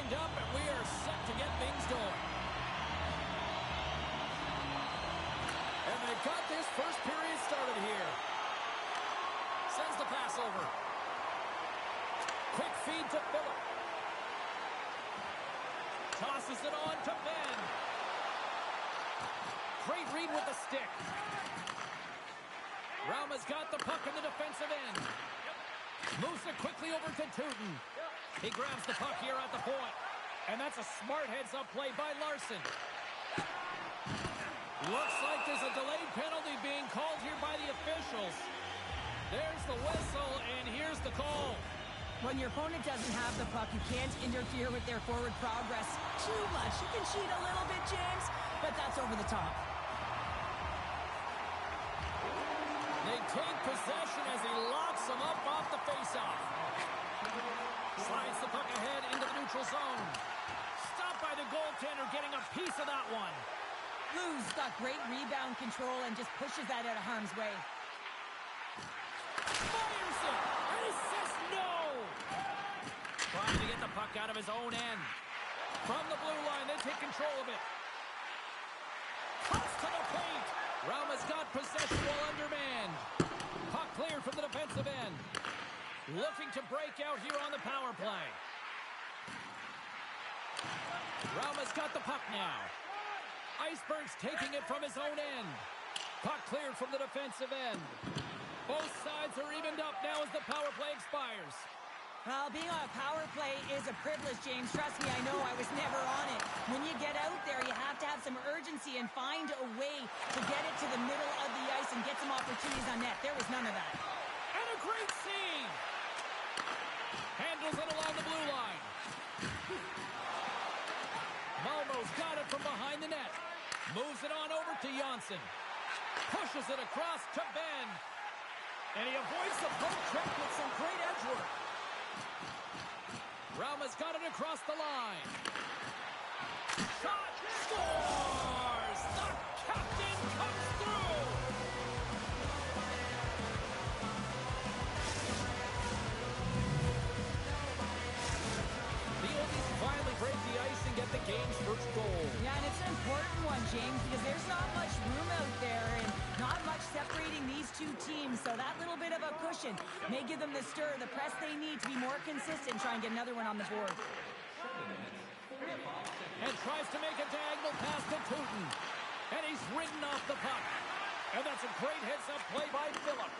warmed up, and we are set to get things going. And they've got this first period started here. Sends the pass over. Quick feed to Phillip. Tosses it on to Ben. Great read with the stick. Rauma's got the puck in the defensive end. Moves it quickly over to Tooten. He grabs the puck here at the point. And that's a smart heads-up play by Larson. Looks like there's a delayed penalty being called here by the officials. There's the whistle, and here's the call. When your opponent doesn't have the puck, you can't interfere with their forward progress too much. You can cheat a little bit, James, but that's over the top. They take possession as he locks them up off the faceoff. Slides the puck ahead into the neutral zone. Stopped by the goaltender, getting a piece of that one. Lou's got great rebound control and just pushes that out of harm's way. Fires it, and he says no. Trying to get the puck out of his own end. From the blue line, they take control of it. Cuts to the paint. Rauma's got possession while undermanned. Puck cleared from the defensive end. Looking to break out here on the power play. Rauma's got the puck now. Iceberg's taking it from his own end. Puck cleared from the defensive end. Both sides are evened up now as the power play expires. Well, being on a power play is a privilege, James. Trust me, I know. I was never on it. When you get out there, you have to have some urgency and find a way to get it to the middle of the ice and get some opportunities on net. There was none of that. And a great seam. Handles it along the blue line. Malmo's got it from behind the net. Moves it on over to Janssen. Pushes it across to Ben. And he avoids the poke check with some great edge work. Rauma's got it across the line. Shot scores! The captain comes through! The Oldies finally break the ice and get the game's first goal. Yeah, and it's an important one, James, because there's not much room out there and not much separating these two teams, so that little bit of a cushion may give them the stir, the press they need to be more consistent, try and get another one on the board. And tries to make a diagonal pass to Tooten. And he's ridden off the puck. And that's a great heads-up play by Phillip.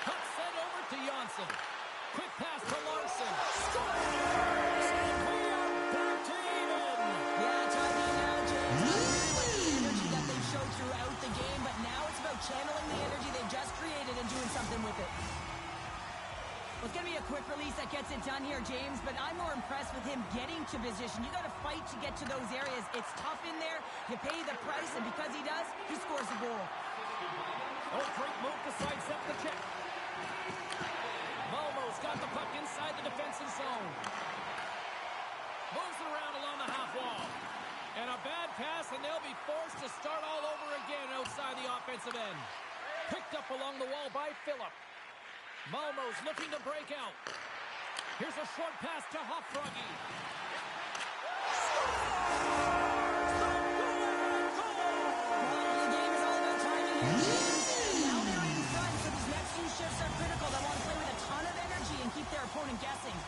Puck sent over to Janssen. Quick pass to Larson. Scores! We are back to even! Yeah, time now, James. I really like the energy that they've showed throughout the game, but now it's about channeling the energy they've just created and doing something with it. Well, it's going to be a quick release that gets it done here, James, but I'm more impressed with him getting to position. You got to fight to get to those areas. It's tough in there. You pay the price, and because he does, he scores a goal. Oh, great move to sidestep the check. Malmo's got the puck inside the defensive zone. Moves it around along the half wall. And a bad pass, and they'll be forced to start all over again outside the offensive end. Picked up along the wall by Phillip. Malmo's looking to break out. Here's a short pass to Hofragi. The game is all about timing here, James. Now they're in front, so these next few shifts are critical. They want to play with a ton of energy and keep their opponent guessing.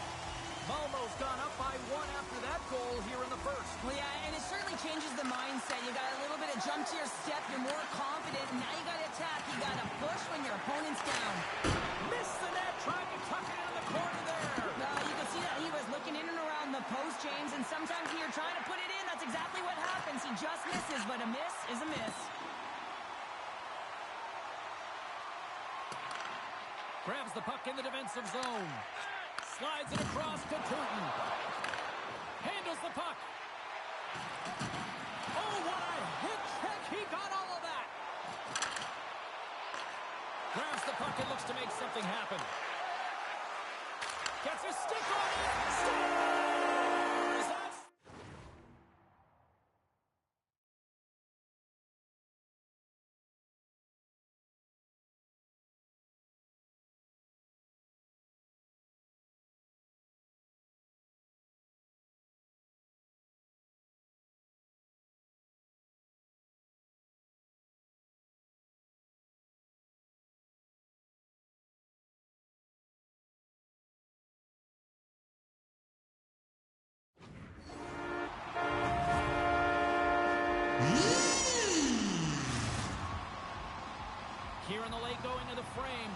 Malmo's gone up by one after that goal here in the first. Well, yeah, and it certainly changes the mindset. You got a little bit of jump to your step. You're more confident, and now you got to attack. You got to push when your opponent's down. Missed the net, trying to tuck it in the corner there. You can see that he was looking in and around the post, James, and sometimes when you're trying to put it in, that's exactly what happens. He just misses, but a miss is a miss. Grabs the puck in the defensive zone. Slides it across to Tooten. Handles the puck. Oh, what a hit check. He got all of that. Grabs the puck and looks to make something happen. Gets a stick on it. Scores! in the late going of the frame.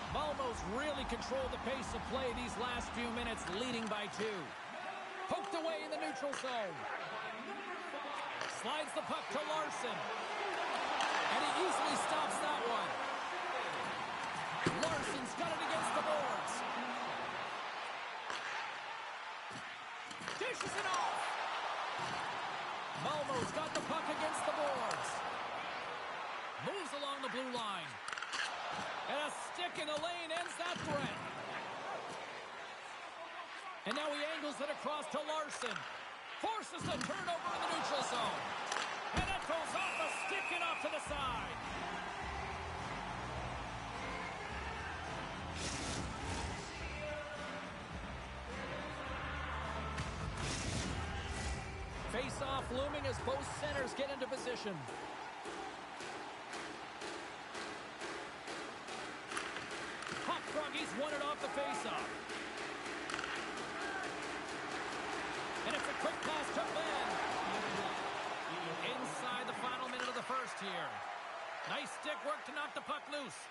Malmo's really controlled the pace of play these last few minutes, leading by 2. Poked away in the neutral zone. Slides the puck to Larson. And he easily stops that one. Larson's got it against the boards. Dishes it off. Malmo's got the puck against the boards. Moves along the blue line. And a stick in the lane ends that threat. And now he angles it across to Larson. Forces the turnover in the neutral zone. And it goes off the stick and off to the side. Face-off looming as both centers get into position. Hot Froggies won it off the face-off. And it's a quick pass to Ben. Inside the final minute of the first here. Nice stick work to knock the puck loose.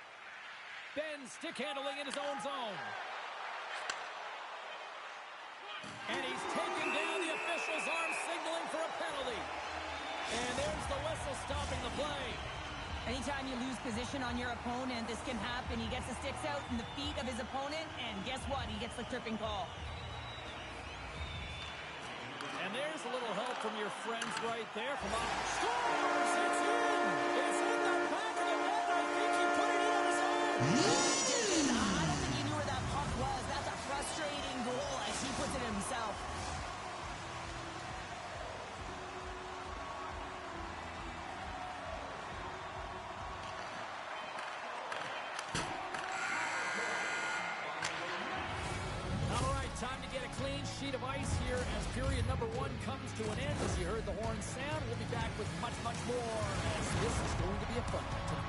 Ben stick handling in his own zone. And he's taken down. The official's arm signaling for a penalty. And there's the whistle stopping the play. Anytime you lose position on your opponent, this can happen. He gets the sticks out in the feet of his opponent, and guess what? He gets the tripping call. And there's a little help from your friends right there. From off. Scores! It's in! It's in the back of the net. I think he put it in on his own. I don't think he knew where that puck was. That's a frustrating goal as he puts it himself. Time to get a clean sheet of ice here as period number 1 comes to an end. As you heard the horn sound, we'll be back with much, much more as this is going to be a fun one tonight.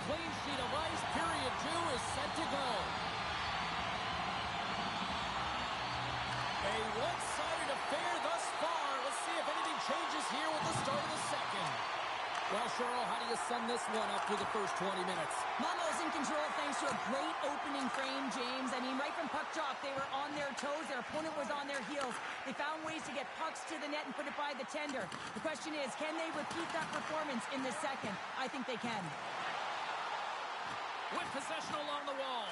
Clean sheet of ice, period 2 is set to go. A one-sided affair thus far. Let's see if anything changes here with the start of the second. Well, Cheryl, how do you sum this one up through the first 20 minutes? Malmo's in control thanks to a great opening frame, James. I mean, right from puck drop, they were on their toes. Their opponent was on their heels. They found ways to get pucks to the net and put it by the tender. The question is, can they repeat that performance in the second? I think they can. With possession along the wall.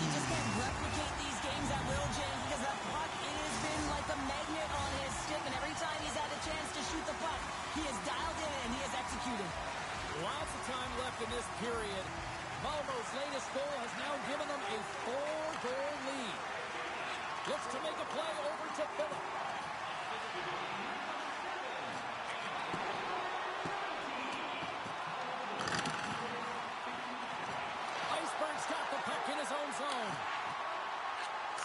You just can't replicate these games at will, James, because that puck, it has been like a magnet on his stick, and every time he's had a chance to shoot the puck, he has dialed in and he has executed. Lots of time left in this period. Malmo's latest goal has now given them a 4-goal lead. Looks to make a play over to Phillip. Iceberg's got the puck in his own zone.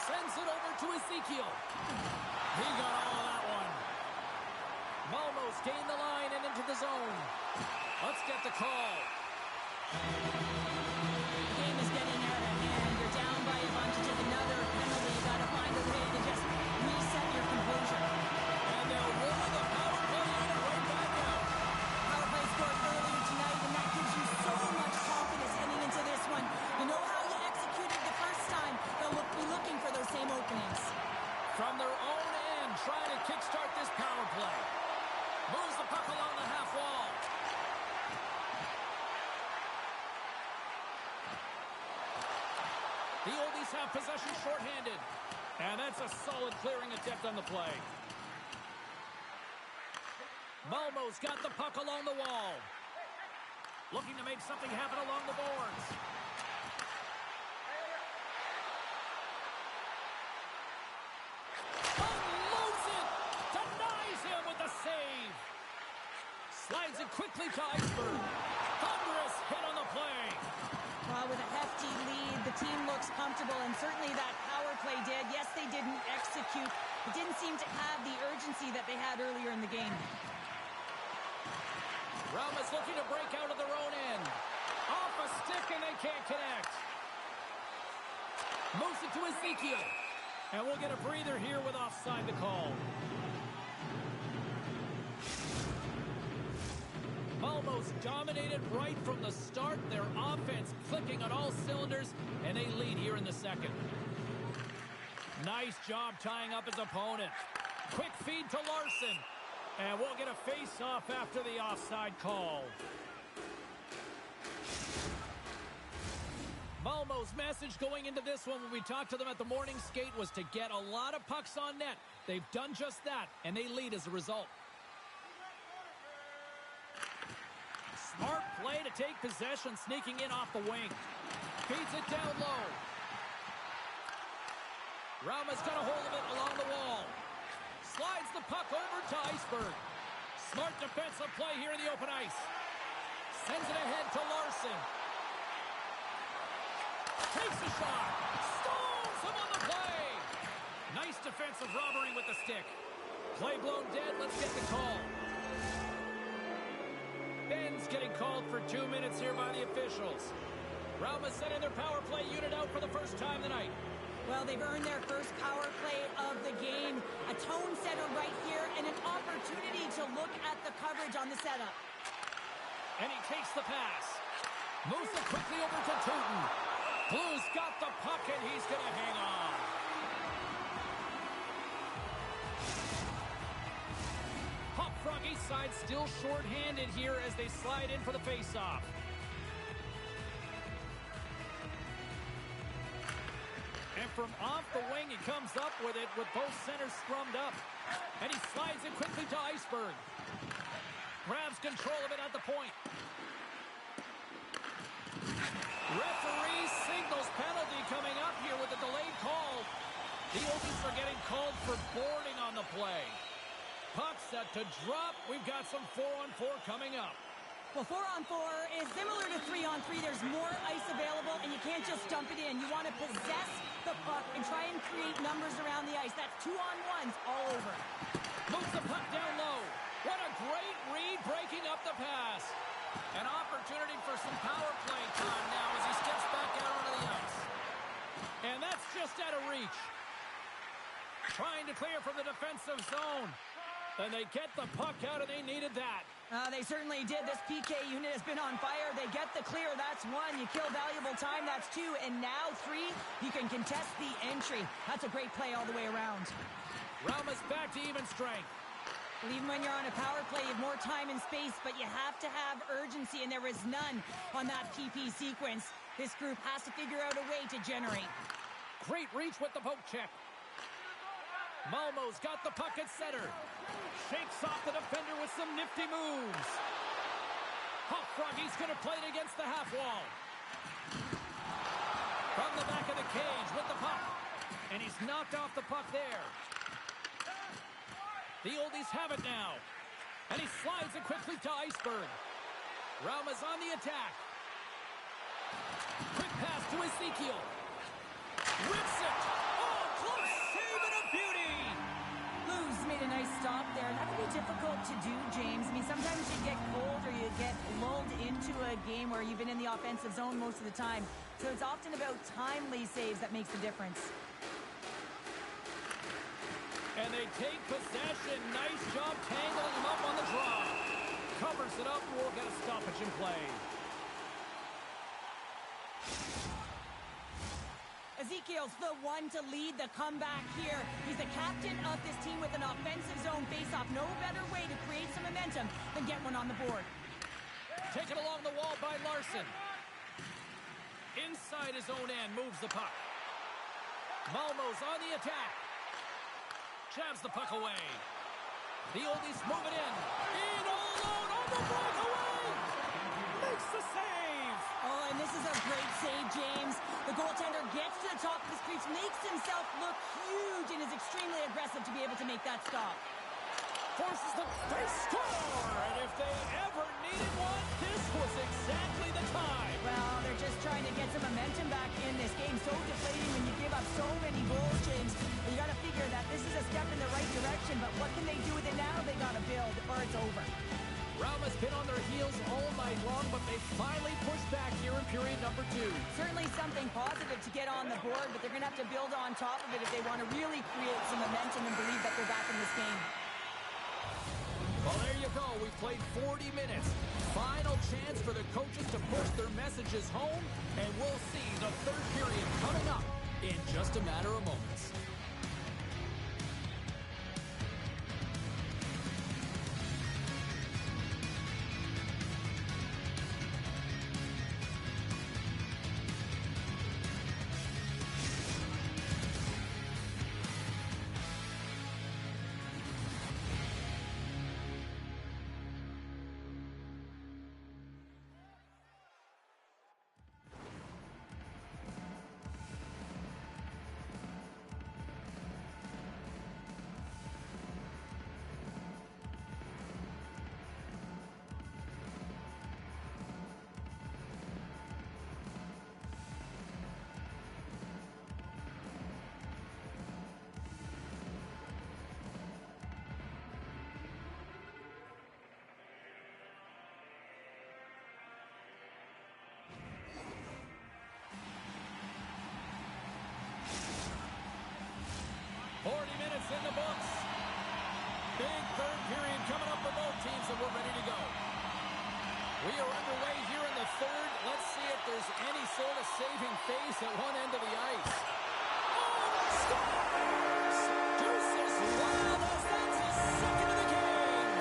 Sends it over to Ezekiel. He got all of that one. Malmo's gained the line and into the zone. Let's get the call. The game is getting out of hand. You're down by a bunch. You took another penalty. You got to find a way to just reset your composure. And they'll roll the power play unit right back out. Power play scored earlier tonight, and that gives you so much confidence heading into this one. You know how you executed the first time. They'll be looking for those same openings. From their own end, trying to kickstart this power play. Moves the puck along the half wall. The Oldies have possession shorthanded. And that's a solid clearing attempt on the play. Malmo's got the puck along the wall. Looking to make something happen along the boards. Unloads it! Denies him with the save! Slides it quickly to Iceberg. Thunderous hit on the play. Well, with a hefty lead, the team looks comfortable, and certainly that power play did. Yes, they didn't execute. It didn't seem to have the urgency that they had earlier in the game. Rauma's looking to break out of their own end. Off a stick, and they can't connect. Moves it to Ezekiel. And we'll get a breather here with offside the call. Malmo's dominated right from the start. Their offense clicking on all cylinders, and they lead here in the second. Nice job tying up his opponent. Quick feed to Larson. And we'll get a face-off after the offside call. Malmo's message going into this one when we talked to them at the morning skate was to get a lot of pucks on net. They've done just that, and they lead as a result. Smart play to take possession, sneaking in off the wing. Feeds it down low. Rauma's got a hold of it along the wall. Slides the puck over to Iceberg. Smart defensive play here in the open ice. Sends it ahead to Larson. Takes a shot. Stalls him on the play. Nice defensive robbery with the stick. Play blown dead. Let's get the call. Ben's getting called for 2 minutes here by the officials. Rauma sending their power play unit out for the first time tonight. Well, they've earned their first power play of the game. A tone setter right here and an opportunity to look at the coverage on the setup. And he takes the pass. Moves it quickly over to Tootin. Blues got the puck and he's going to hang on. Hop Frog east side still short-handed here as they slide in for the face-off. And from off the wing, he comes up with it with both centers scrummed up. And he slides it quickly to Iceberg. Grabs control of it at the point. Referee signals penalty coming up here with a delayed call. The Oldies are getting called for boarding on the play. Puck set to drop. We've got some 4-on-4 coming up. Well, 4-on-4 is similar to 3-on-3. There's more ice available, and you can't just dump it in. You want to possess the puck and try and create numbers around the ice. That's 2-on-1s all over. Moves the puck down low. What a great read breaking up the pass. An opportunity for some power play time now as he steps back out onto the ice. And that's just out of reach. Trying to clear from the defensive zone. And they get the puck out, and they needed that. They certainly did. This PK unit has been on fire. They get the clear. That's 1. You kill valuable time. That's 2. And now 3. You can contest the entry. That's a great play all the way around. Rauma's back to even strength. Well, even when you're on a power play, you have more time and space, but you have to have urgency, and there is none on that PP sequence. This group has to figure out a way to generate. Great reach with the poke check. Malmo's got the puck at center. Shakes off the defender with some nifty moves. Hop Froggy's going to play it against the half wall. From the back of the cage with the puck. And he's knocked off the puck there. The Oldies have it now. And he slides it quickly to Iceberg. Rauma's on the attack. Quick pass to Ezekiel. Rips it. Oh, close save and a beauty. Blues made a nice stop there. That can be difficult to do, James. I mean, sometimes you get cold or you get lulled into a game where you've been in the offensive zone most of the time. So it's often about timely saves that makes the difference. And they take possession. Nice job tangling him up on the draw. Covers it up. We'll get a stoppage in play. Ezekiel's the one to lead the comeback here. He's the captain of this team with an offensive zone faceoff. No better way to create some momentum than get one on the board. Taken along the wall by Larson. Inside his own end, moves the puck. Malmo's on the attack. Jabs the puck away. The oldies move it in. In all alone on the breakaway. Makes the save. Oh, and this is a great save, James. The goaltender gets to the top of his crease, makes himself look huge, and is extremely aggressive to be able to make that stop. Forces them. They score. And if they ever needed one, this was exactly the time. Well, they're just trying to get some momentum back in this game. So deflating when you give up so many goals, James. You got to figure that this is a step in the right direction, but what can they do with it now? They got to build, or it's over. Rauma's been on their heels all night long, but they finally pushed back here in period number 2. Certainly something positive to get on the board, but they're going to have to build on top of it if they want to really create some momentum and believe that they're back in this game. Well, there you go. We've played 40 minutes. Final chance for the coaches to push their messages home, and we'll see the third period coming up in just a matter of moments. In the books. Big third period coming up for both teams, and we're ready to go. We are underway here in the third. Let's see if there's any sort of saving face at one end of the ice. Oh, scores! Deuces Lawless, that's his second of the game.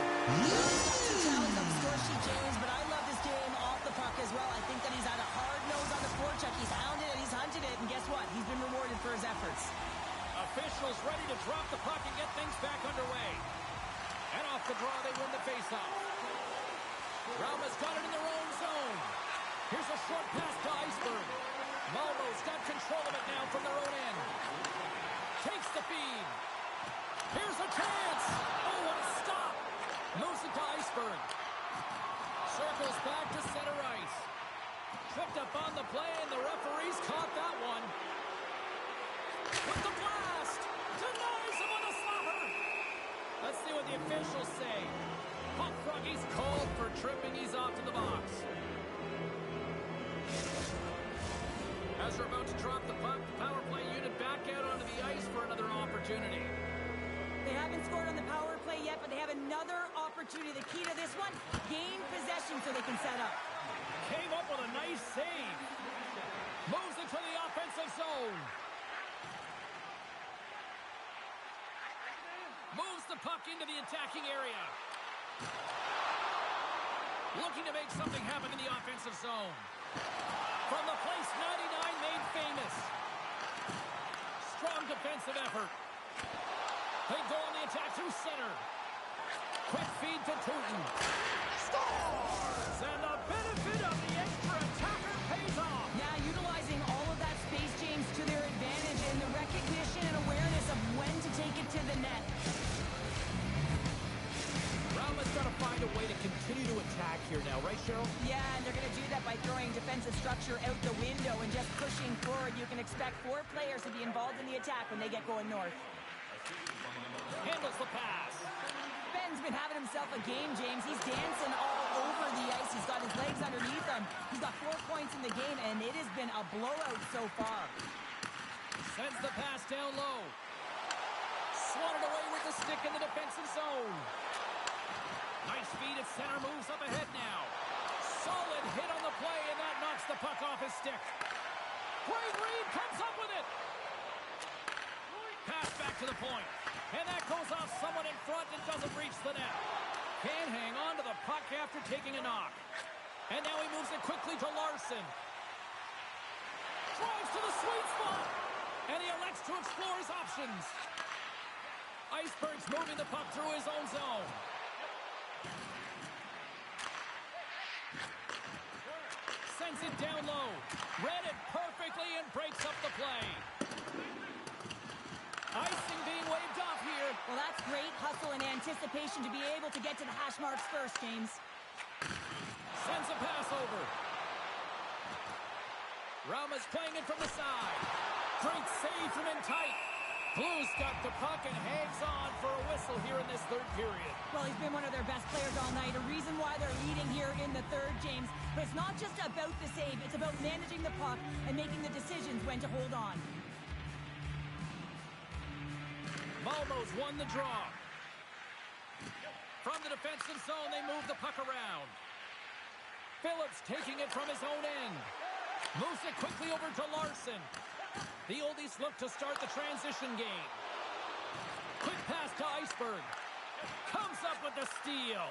Talent on the score sheet, James, but I love this game off the puck as well. I think that he's had a hard nose on the forecheck. He's hounded it, he's hunted it, and guess what? He's been rewarded for his efforts. Officials ready to drop the puck and get things back underway. And off the draw, they win the faceoff. Rauma's got it in their own zone. Here's a short pass to Iceberg. Malmo's got control of it now from their own end. Takes the feed. Here's a chance. Oh, what a stop. Moves it to Iceberg. Circles back to center ice. Tripped up on the play, and the referees caught that one. With the blast! Denies him on a slapper! Let's see what the officials say. Puck Froggy's called for tripping. He's off to the box. As we're about to drop the puck, the power play unit back out onto the ice for another opportunity. They haven't scored on the power play yet, but they have another opportunity. The key to this one, gain possession so they can set up. Came up with a nice save. Moves into the offensive zone. Moves the puck into the attacking area. Looking to make something happen in the offensive zone. From the place 99 made famous. Strong defensive effort. They go on the attack through center. Quick feed to Tootin. Scores! And the benefit of the extra attacker pays off. Yeah, utilizing all of that space, James, to their advantage and the recognition and awareness of when to take it to the net. Rauma's got to find a way to continue to attack here now, right, Cheryl? Yeah, and they're going to do that by throwing defensive structure out the window and just pushing forward. You can expect 4 players to be involved in the attack when they get going north. Handles the pass. Ben's been having himself a game, James. He's dancing all over the ice. He's got his legs underneath him. He's got 4 points in the game, and it has been a blowout so far. Sends the pass down low. Swatted away with the stick in the defensive zone. Nice feed at center, moves up ahead now. Solid hit on the play, and that knocks the puck off his stick. Great read, comes up with it. Pass back to the point. And that goes off someone in front and doesn't reach the net. Can't hang on to the puck after taking a knock. And now he moves it quickly to Larson. Drives to the sweet spot. And he elects to explore his options. Iceberg's moving the puck through his own zone. Sends it down low. Read it perfectly and breaks up the play. Icing being waved off here. Well, that's great hustle and anticipation to be able to get to the hash marks first, James. Sends a pass over. Rauma's playing it from the side. Great save from in tight. Blues got the puck and hangs on for a whistle here in this third period. Well, he's been one of their best players all night. A reason why they're leading here in the third, James. But it's not just about the save. It's about managing the puck and making the decisions when to hold on. Malmo's won the draw. From the defensive zone, they move the puck around. Phillips taking it from his own end. Moves it quickly over to Larson. The oldies look to start the transition game. Quick pass to Iceberg. Comes up with the steal.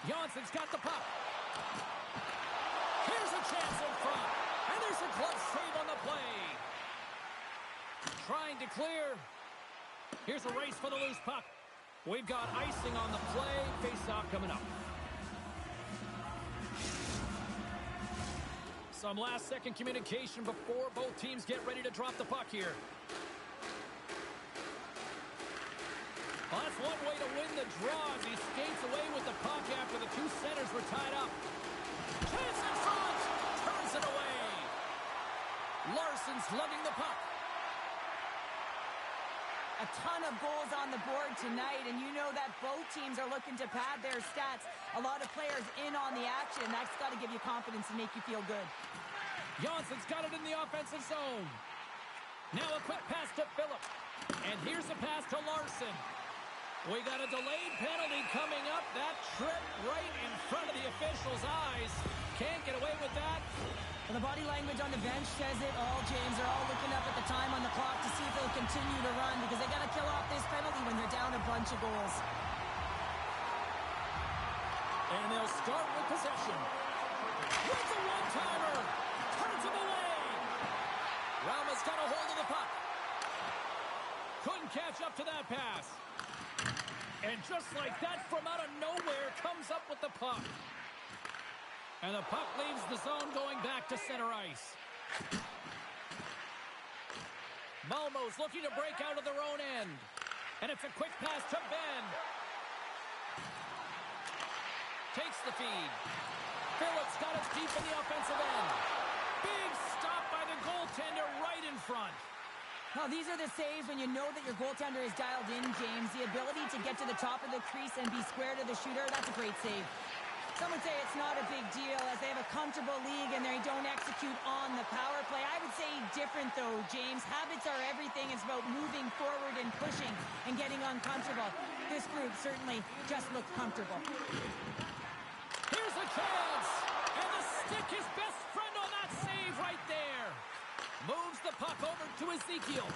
Jansson's got the puck. Here's a chance in front. And there's a glove save on the play. Trying to clear. Here's a race for the loose puck. We've got icing on the play. Face-off coming up. Some last-second communication before both teams get ready to drop the puck here. Well, that's one way to win the draw as he skates away with the puck after the two centers were tied up. Chance in front! Turns it away. Larson's lugging the puck. A ton of goals on the board tonight, and you know that both teams are looking to pad their stats. A lot of players in on the action. That's got to give you confidence and make you feel good. Jansson's got it in the offensive zone. Now a quick pass to Phillips. And here's a pass to Larson. We got a delayed penalty coming up. That trip right in front of the officials' eyes. Can't get away with that. Well, the body language on the bench says it all, James. They're all looking up at the time on the clock to see if they'll continue to run because they got to kill off this penalty when they're down a bunch of goals. And they'll start with possession. With the one-timer. Turns him away. Rauma's got a hold of the puck. Couldn't catch up to that pass. And just like that, from out of nowhere, comes up with the puck. And the puck leaves the zone going back to center ice. Malmo's looking to break out of their own end. And it's a quick pass to Ben. Takes the feed. Phillips got it deep in the offensive end. Big stop by the goaltender right in front. Well, these are the saves when you know that your goaltender is dialed in, James. The ability to get to the top of the crease and be square to the shooter, that's a great save. Some would say it's not a big deal as they have a comfortable league and they don't execute on the power play. I would say different, though, James. Habits are everything. It's about moving forward and pushing and getting uncomfortable. This group certainly just looked comfortable. Here's a chance! And the stick is best friend on that save right there. Moves the puck over to Ezekiel.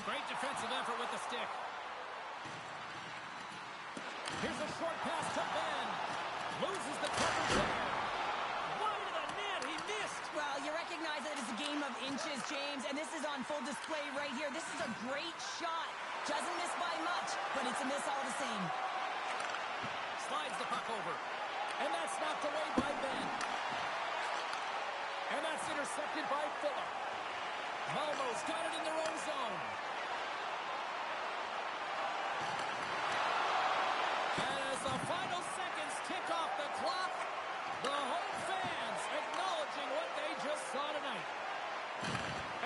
Great defensive effort with the stick. Here's a short pass to Ben. Loses the coverage there. Wide of the net, he missed. Well, you recognize that it's a game of inches, James, and this is on full display right here. This is a great shot. Doesn't miss by much, but it's a miss all the same. Slides the puck over. And that's knocked away by Ben. And that's intercepted by Phillip. Malmo's got it in their own zone. And as the final seconds tick off the clock, the home fans acknowledging what they just saw tonight.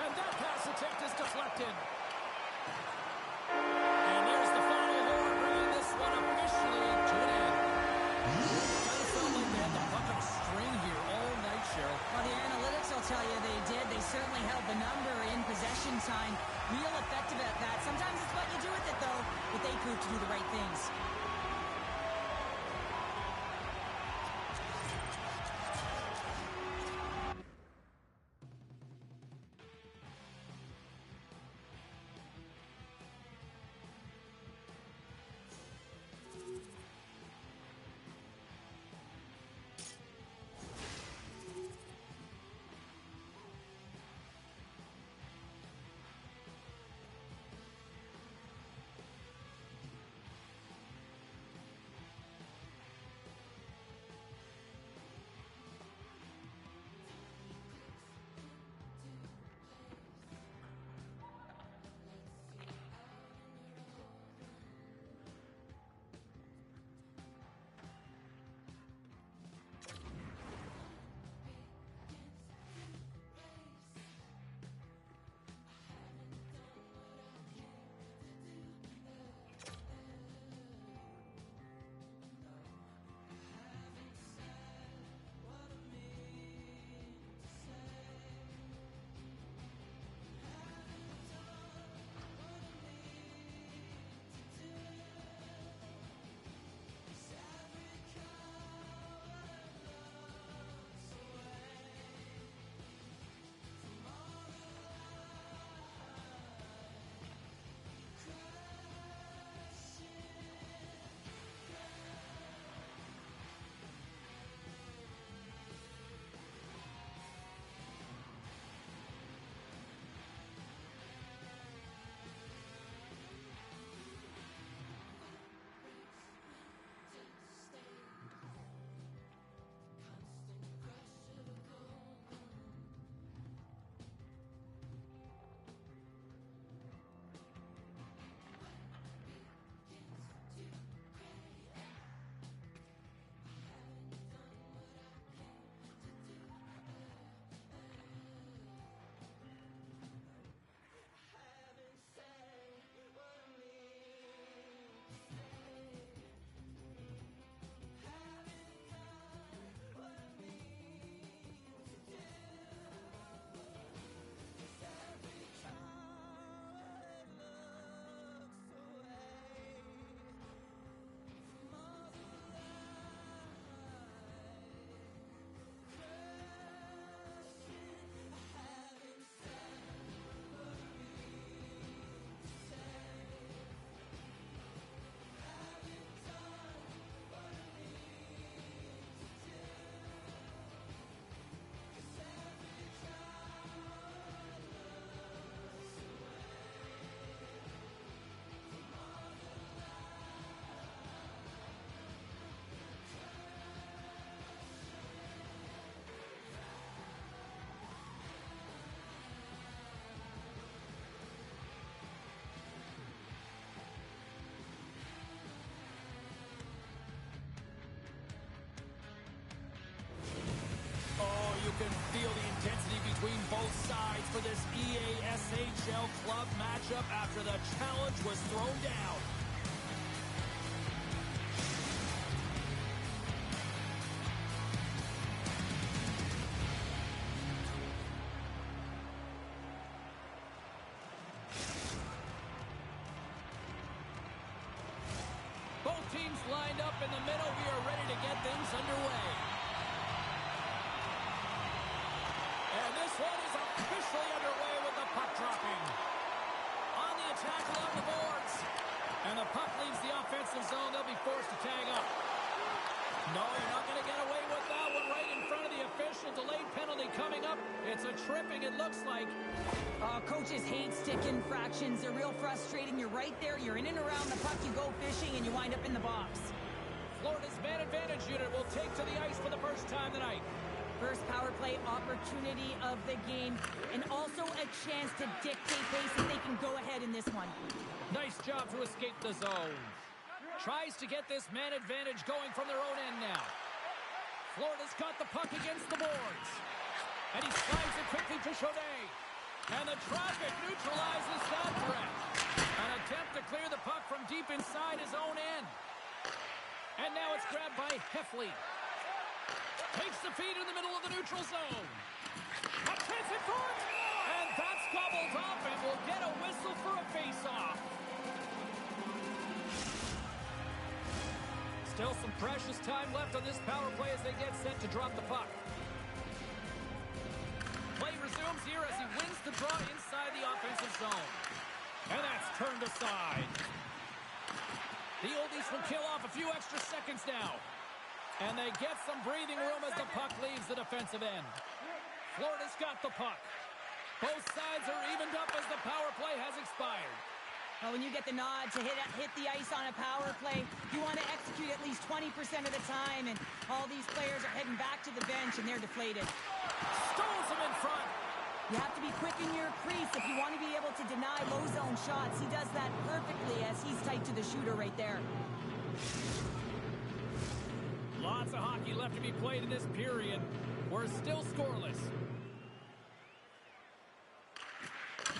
And that pass attempt is deflected. And there's the final horn, bringing this one officially to an end. Kind of felt like they had the puck on a string here all night, Cheryl. Well, the analytics will tell you they did. They certainly held the number in possession time. Real effective at that. Sometimes it's what you do with it, though, but they proved to do the right things. can feel the intensity between both sides for this EASHL club matchup after the challenge was thrown down. Both teams lined up in the middle. We are ready to get things underway. And this one is officially underway with the puck dropping. On the attack along the boards. And the puck leaves the offensive zone. They'll be forced to tag up. No, you're not going to get away with that one right in front of the official. Delayed penalty coming up. It's a tripping, it looks like. Coaches hate stick infractions. They're real frustrating. You're right there. You're in and around the puck. You go fishing, and you wind up in the box. Florida's man advantage unit will take to the ice for the first time tonight. First power play opportunity of the game, and also a chance to dictate pace if they can go ahead in this one. Nice job to escape the zone. Tries to get this man advantage going from their own end now. Florida's got the puck against the boards. And he slides it quickly to Chaudin. And the traffic neutralizes that threat. An attempt to clear the puck from deep inside his own end. And now it's grabbed by Heffley. Takes the feed in the middle of the neutral zone. A chance in front. And that's gobbled up and will get a whistle for a face-off. Still some precious time left on this power play as they get set to drop the puck. Play resumes here as he wins the draw inside the offensive zone. And that's turned aside. The Oldies will kill off a few extra seconds now. And they get some breathing room as the puck leaves the defensive end. Florida's got the puck. Both sides are evened up as the power play has expired. Well, when you get the nod to hit the ice on a power play, you want to execute at least 20% of the time, and all these players are heading back to the bench, and they're deflated. Stones him in front. You have to be quick in your crease if you want to be able to deny low zone shots. He does that perfectly as he's tight to the shooter right there. Lots of hockey left to be played in this period. We're still scoreless.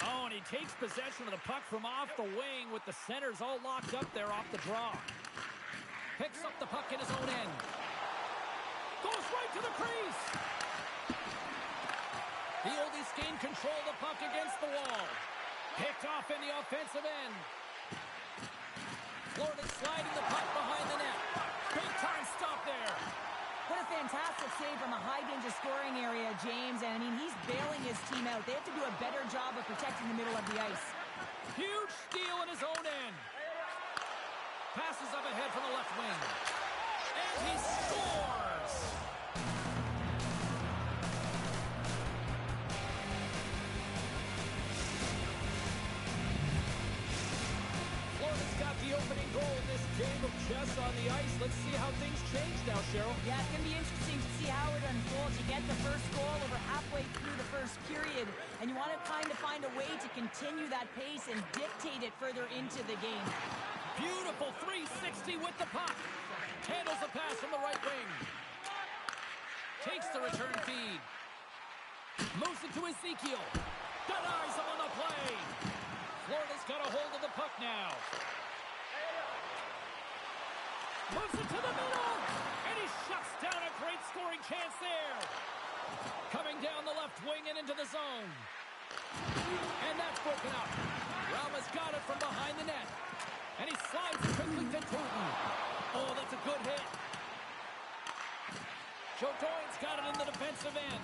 Oh, and he takes possession of the puck from off the wing with the centers all locked up there off the draw. Picks up the puck in his own end. Goes right to the crease. The Oldies gain control of the puck against the wall. Picked off in the offensive end. Florida sliding the puck behind the net. Big time stop there. What a fantastic save from a high-danger scoring area, James. And, I mean, he's bailing his team out. They have to do a better job of protecting the middle of the ice. Huge steal in his own end. Passes up ahead from the left wing. And he scores! Florida's got the opening goal in this game of chess on the ice. Let's see how things change now, Cheryl. Yeah, it's going to be interesting to see how it unfolds. You get the first goal over halfway through the first period, and you want to kind of find a way to continue that pace and dictate it further into the game. Beautiful 360 with the puck. Handles the pass from the right wing. Takes the return feed. Moves it to Ezekiel. Denies him on the play. Florida's got a hold of the puck now. Moves it to the middle. And he shuts down a great scoring chance there. Coming down the left wing and into the zone. And that's broken up. Rauma's got it from behind the net. And he slides it quickly to Tooten. Oh, that's a good hit. Chaudin's got it in the defensive end.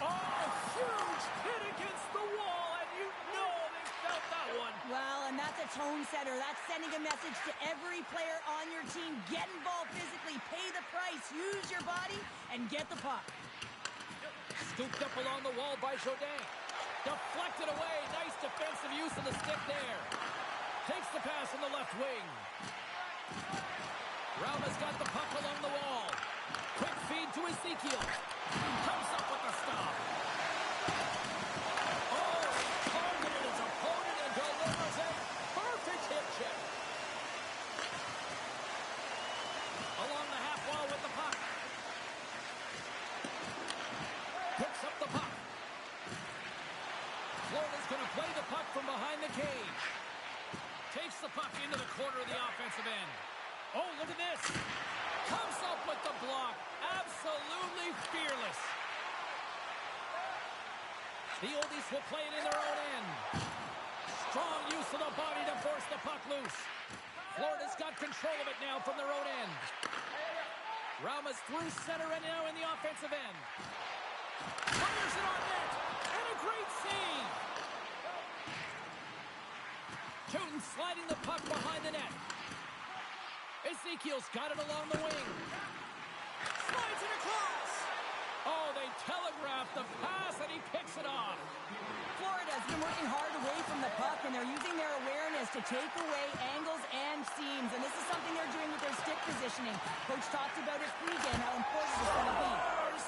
Oh, huge hit against the wall. And you know they felt that one. Well, and that's a tone setter. That's sending a message to every player on your team. Get involved physically. Pay the price. Use your body and get the puck. Scooped up along the wall by Chaudin. Deflected away. Nice defensive use of the stick there. Takes the pass from the left wing. Rauma's got the puck along the wall. Quick feed to Ezekiel. Comes up with the stop. Oh, he targeted his opponent and delivers a perfect hip check. Along the half wall with the puck. Florida's going to play the puck from behind the cage. Takes the puck into the corner of the offensive end. Oh, look at this. Comes up with the block. Absolutely fearless. The Oldies will play it in their own end. Strong use of the body to force the puck loose. Florida's got control of it now from their own end. Rauma's through center and now in the offensive end. Fires it on net. And a great save. Tootin sliding the puck behind the net. Ezekiel's got it along the wing. Slides it across. Oh, they telegraphed the pass, and he picks it off. Florida's been working hard away from the puck, and they're using their awareness to take away angles and seams, and this is something they're doing with their stick positioning. Coach talked about it pregame, how important it's going to be.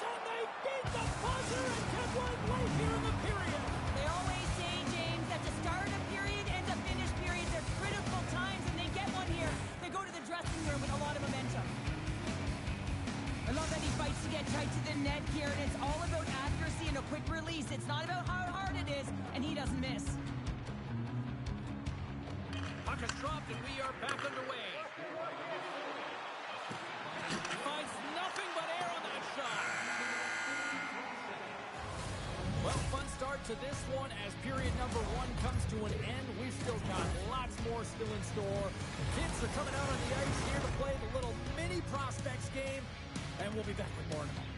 And they beat the buzzer and get one late here in the period. They always say, James, that the start of period and the finish periods are critical times, and they get one here. They go to the dressing room with a lot of momentum. I love that he fights to get tight to the net here, and it's all about accuracy and a quick release. It's not about how hard it is, and he doesn't miss. Puck is dropped, and we are back underway. Finds nothing but air on that shot. Well, fun start to this one as period number 1 comes to an end. We've still got lots more still in store. Kids are coming out on the ice here to play the little mini prospects game. And we'll be back with more in a moment.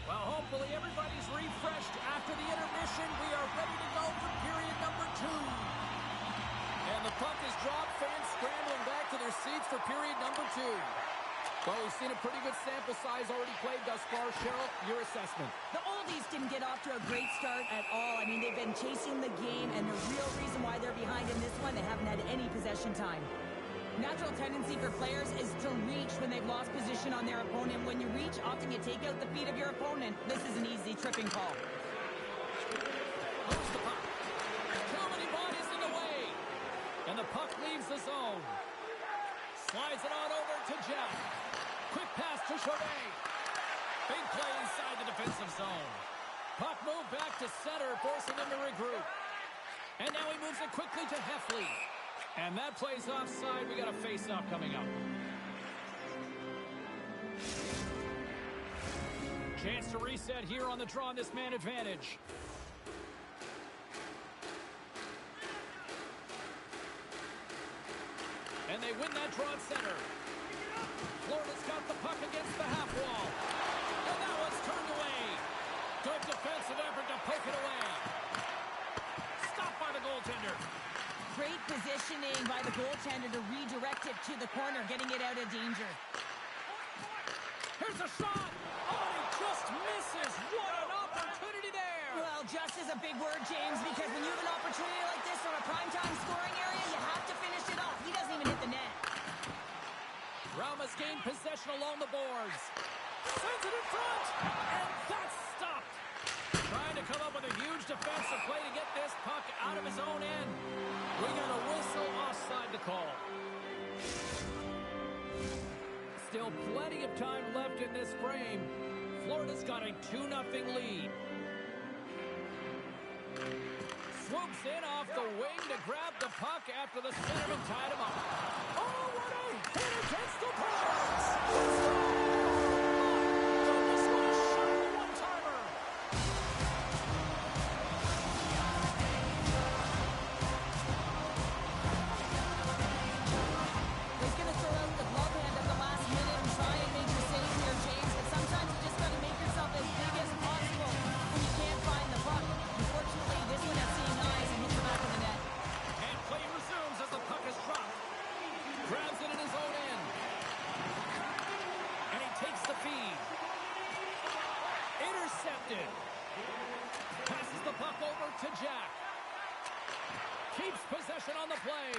Hopefully everybody's refreshed after the intermission. We are ready to go for period number 2. And the puck is dropped. Fans scrambling back to their seats for period number 2. Well, we've seen a pretty good sample size already played thus far. Cheryl, your assessment. The Oldies didn't get off to a great start at all. I mean, they've been chasing the game, and the real reason why they're behind in this one, they haven't had any possession time. Natural tendency for players is to reach when they've lost position on their opponent. When you reach, often you take out the feet of your opponent. This is an easy tripping call. Moves the puck. Too many bodies in the way. And the puck leaves the zone. Slides it on over to Jeff. Quick pass to Chauvet. Big play inside the defensive zone. Puck moved back to center, forcing him to regroup. And now he moves it quickly to Heffley. And that plays offside. We got a face-off coming up. Chance to reset here on the draw on this man advantage. And they win that draw at center. Florida's got the puck against the half wall. And that one's turned away. Good defensive effort to poke it away. Stopped by the goaltender. Great positioning by the goaltender to redirect it to the corner, getting it out of danger. Here's a shot. Oh, he just misses. What an opportunity there. Well, just is a big word, James, because when you have an opportunity like this from a primetime scoring area, you have to finish it off. He doesn't even hit the net. Rauma's gained possession along the boards. Sends it in front. And that's stopped. Trying to come up with a huge defensive play to get this puck out of his own end. We got a whistle offside to call. Still plenty of time left in this frame. Florida's got a 2-0 lead. Swoops in off the wing to grab the puck after the centerman tied him up. Oh, what a hit against the boards! He's going to throw out the glove hand at the last minute and try and feed. Intercepted. Passes the puck over to Jack. Keeps possession on the play.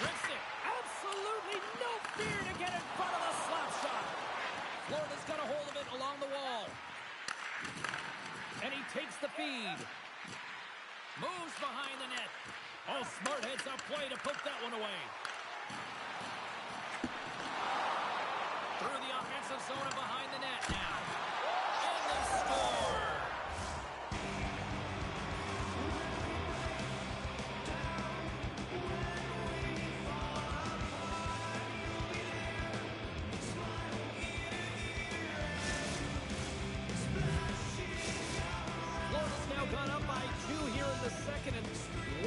Rips it. Absolutely no fear to get in front of the slap shot. Florida's got a hold of it along the wall. And he takes the feed. Moves behind the net. Oh, smart heads-up play to put that one away. Through the offensive zone and behind the net now. And they score. Florida's now gone up by 2 here in the second, and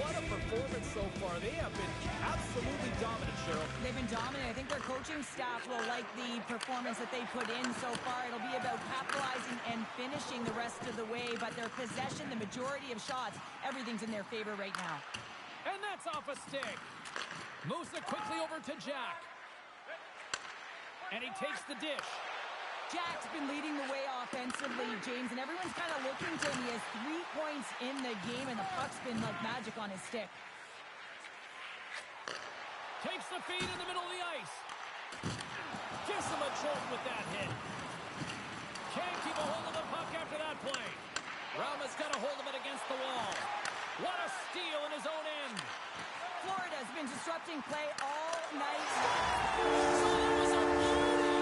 what a performance so far. They have been absolutely dominant, Cheryl. They've been dominant. I think their coaching staff will like the performance that they put in so far. It'll be about capitalizing and finishing the rest of the way, but their possession, the majority of shots, everything's in their favor right now. And that's off a stick. Moves it quickly over to Jack. And he takes the dish. Jack's been leading the way offensively, James, and everyone's kind of looking to him. He has 3 points in the game, and the puck's been like magic on his stick. Takes the feed in the middle of the ice. Gives him a jolt with that hit. Can't keep a hold of the puck after that play. Rauma's got a hold of it against the wall. What a steal in his own end. Florida's been disrupting play all night. So that was a beauty.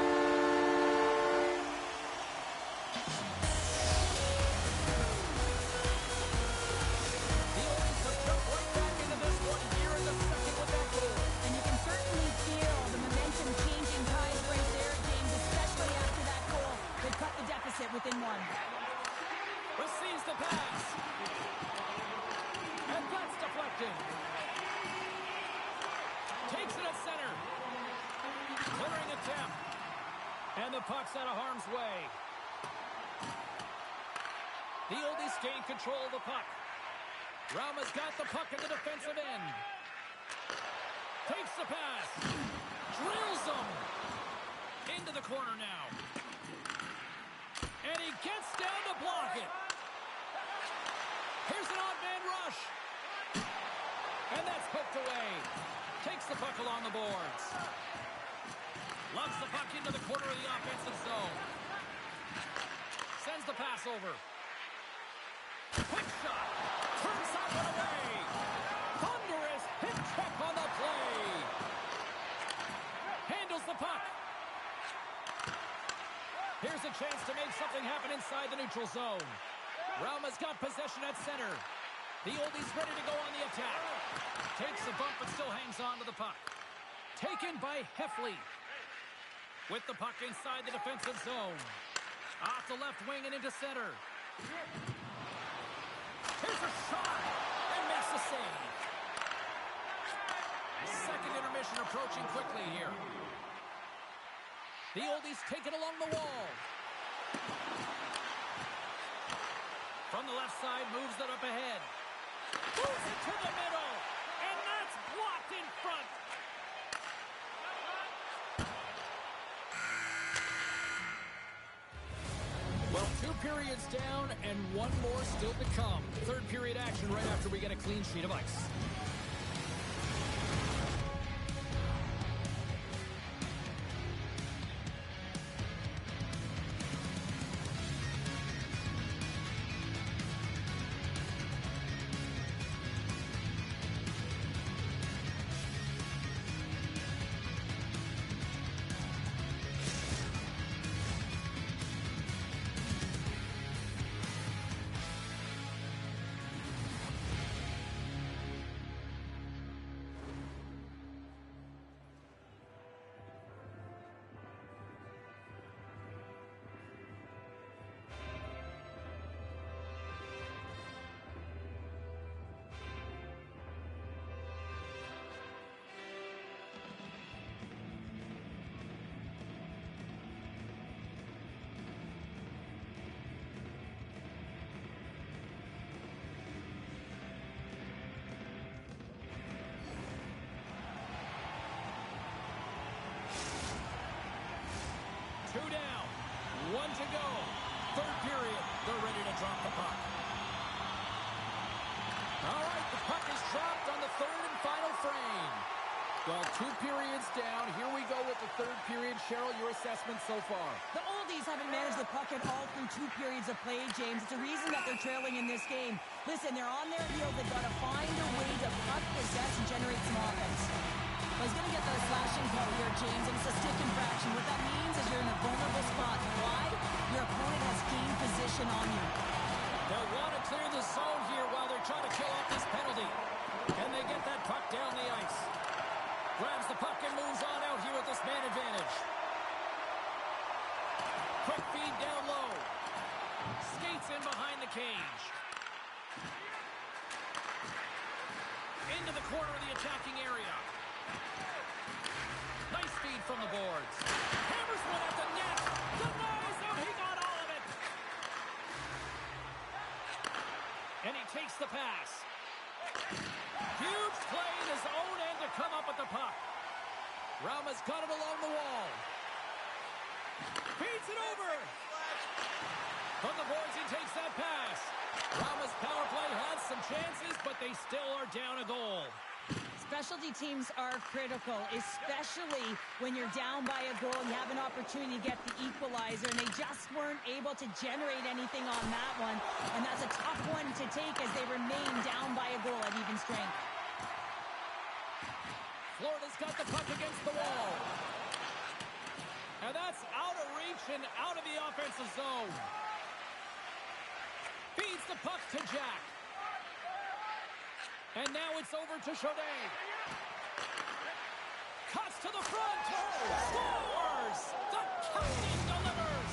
The Oilers have jumped right back into this one here in the second with that goal. And you can certainly feel the momentum changing tides right there, James, especially after that goal. They cut the deficit within 1. Receives the pass. And that's deflected. Takes it at center. Clearing attempt. And the puck's out of harm's way. The Oldies gain control of the puck. Rauma's got the puck in the defensive end. Takes the pass. Drills him. Into the corner now. And he gets down to block it. Here's an odd man rush. And that's poked away. Takes the puck along the boards. Loves the puck into the corner of the offensive zone. Sends the pass over. Quick shot. Turns that one away. Thunderous hip check on the play. Handles the puck. Here's a chance to make something happen inside the neutral zone. Rauma's got possession at center. The Oldies ready to go on the attack. Takes a bump but still hangs on to the puck. Taken by Heffley. With the puck inside the defensive zone. Off the left wing and into center. Here's a shot. And makes the save. Second intermission approaching quickly here. The Oldies take it along the wall. From the left side, moves it up ahead. Moves it to the middle. And that's blocked in front. Well, 2 periods down and 1 more still to come. Third period action right after we get a clean sheet of ice. Two down. One to go. Third period. They're ready to drop the puck. All right, the puck is dropped on the third and final frame. Well, 2 periods down. Here we go with the third period. Cheryl, your assessment so far? The Oldies haven't managed the puck at all through 2 periods of play, James. It's a reason that they're trailing in this game. Listen, they're on their heels. They've got to find a way to puck possess and generate some offense. Well, he's going to get the slashing call here, James, and it's a stick infraction. What that means is you're in a vulnerable spot. Why? Your opponent has gained position on you. They'll want to clear the zone here while they're trying to kill off this penalty. Can they get that puck down the ice? Grabs the puck and moves on out here with this man advantage. Quick feed down low. Skates in behind the cage. Into the corner of the attacking area. Nice feed from the boards. Hammers one at the net. Denies him. He got all of it. And he takes the pass. Huge play in his own end to come up with the puck. Rauma's got it along the wall. Feeds it over. From the boards, he takes that pass. Rauma's power play has some chances, but they still are down a goal. Specialty teams are critical, especially when you're down by a goal and you have an opportunity to get the equalizer, and they just weren't able to generate anything on that one. And that's a tough one to take as they remain down by a goal at even strength. Florida's got the puck against the wall. And that's out of reach and out of the offensive zone. Feeds the puck to Jack. And now it's over to Chaudet. Cuts to the front. Scores! The captain delivers!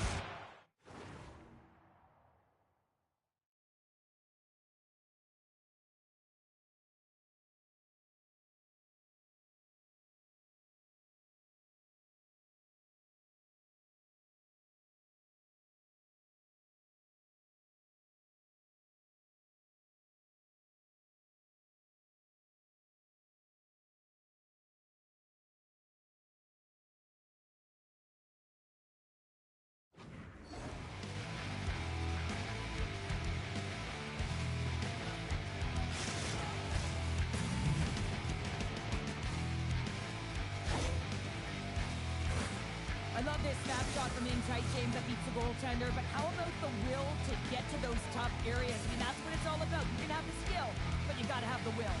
I love this snapshot from in tight, James, that beats the goaltender, but how about the will to get to those tough areas? I mean, that's what it's all about. You can have the skill, but you got to have the will.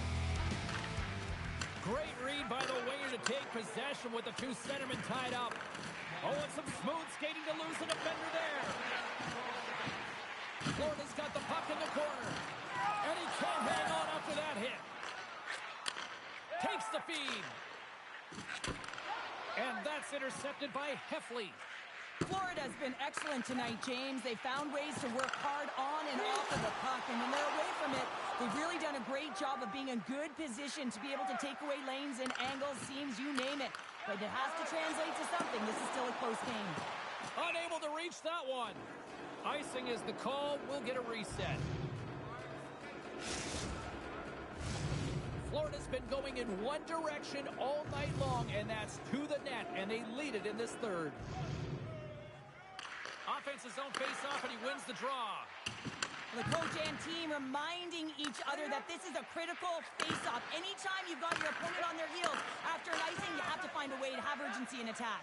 Great read by the winger to take possession with the 2 centermen tied up. Oh, and some smooth skating to lose the defender there. Florida's got the puck in the corner. And he can't hang on after that hit. Takes the feed. And that's intercepted by Heffley. Florida's been excellent tonight, James. They found ways to work hard on and off of the puck, and when they're away from it, they've really done a great job of being in good position to be able to take away lanes and angles, seams, you name it. But it has to translate to something. This is still a close game. Unable to reach that one. Icing is the call. We'll get a reset. Florida's been going in one direction all night long, and that's to the net, and they lead it in this third. Offensive zone face-off, and he wins the draw. The coach and team reminding each other that this is a critical face-off. Anytime you've got your opponent on their heels after an icing, you have to find a way to have urgency in attack.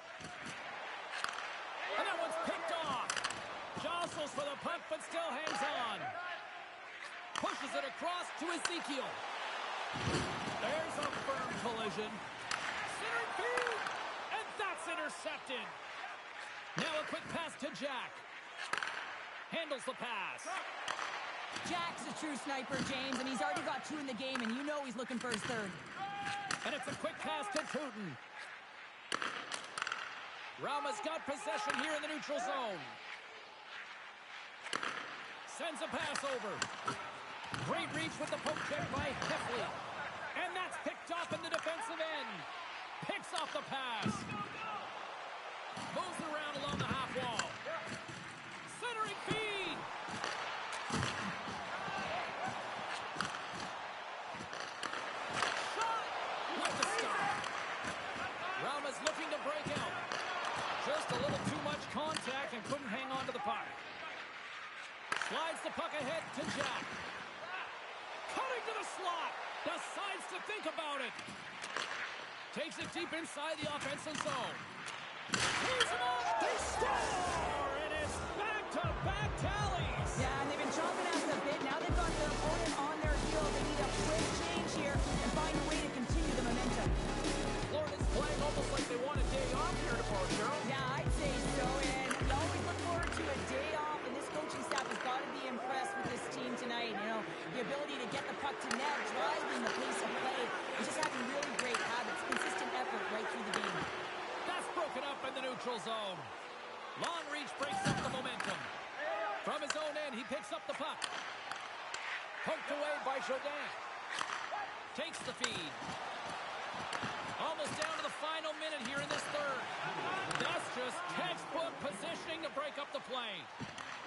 And that one's picked off. Jostles for the puck, but still hangs on. Pushes it across to Ezekiel. There's a firm collision. Center feed, and that's intercepted. Now a quick pass to Jack. Handles the pass. Jack's a true sniper, James, and he's already got 2 in the game, and you know he's looking for his third. And it's a quick pass to Tootin. Rauma's got possession here in the neutral zone. Sends a pass over. Great reach with the poke check by Heffley. And that's picked off in the defensive end. Picks off the pass. Moves around along the half wall. Centering feed. Shot with the stop. Rauma's looking to break out. Just a little too much the puck. Slides the puck ahead to Jack. Cutting to the slot. Decides to think about it. Takes it deep inside the offensive zone. He's him up. They score! And it's back-to-back tallies. Yeah, and they've been chopping us a bit. Now they've got their opponent on their heels. They need a quick change here and find a way to continue the momentum. Florida's playing almost like they want a day off here tomorrow, Cheryl. Yeah, I'd say so. And you always look forward to a day off, and this coaching staff has got to be impressed with this team tonight. You know, the ability to get the puck to net, driving the pace of play, and just having really great habits, consistent effort right through the game. That's broken up in the neutral zone. Long reach breaks up the momentum. From his own end, he picks up the puck. Poked away by Jourdain. Takes the feed. Almost down to the final minute here in this third. That's just textbook positioning to break up the play.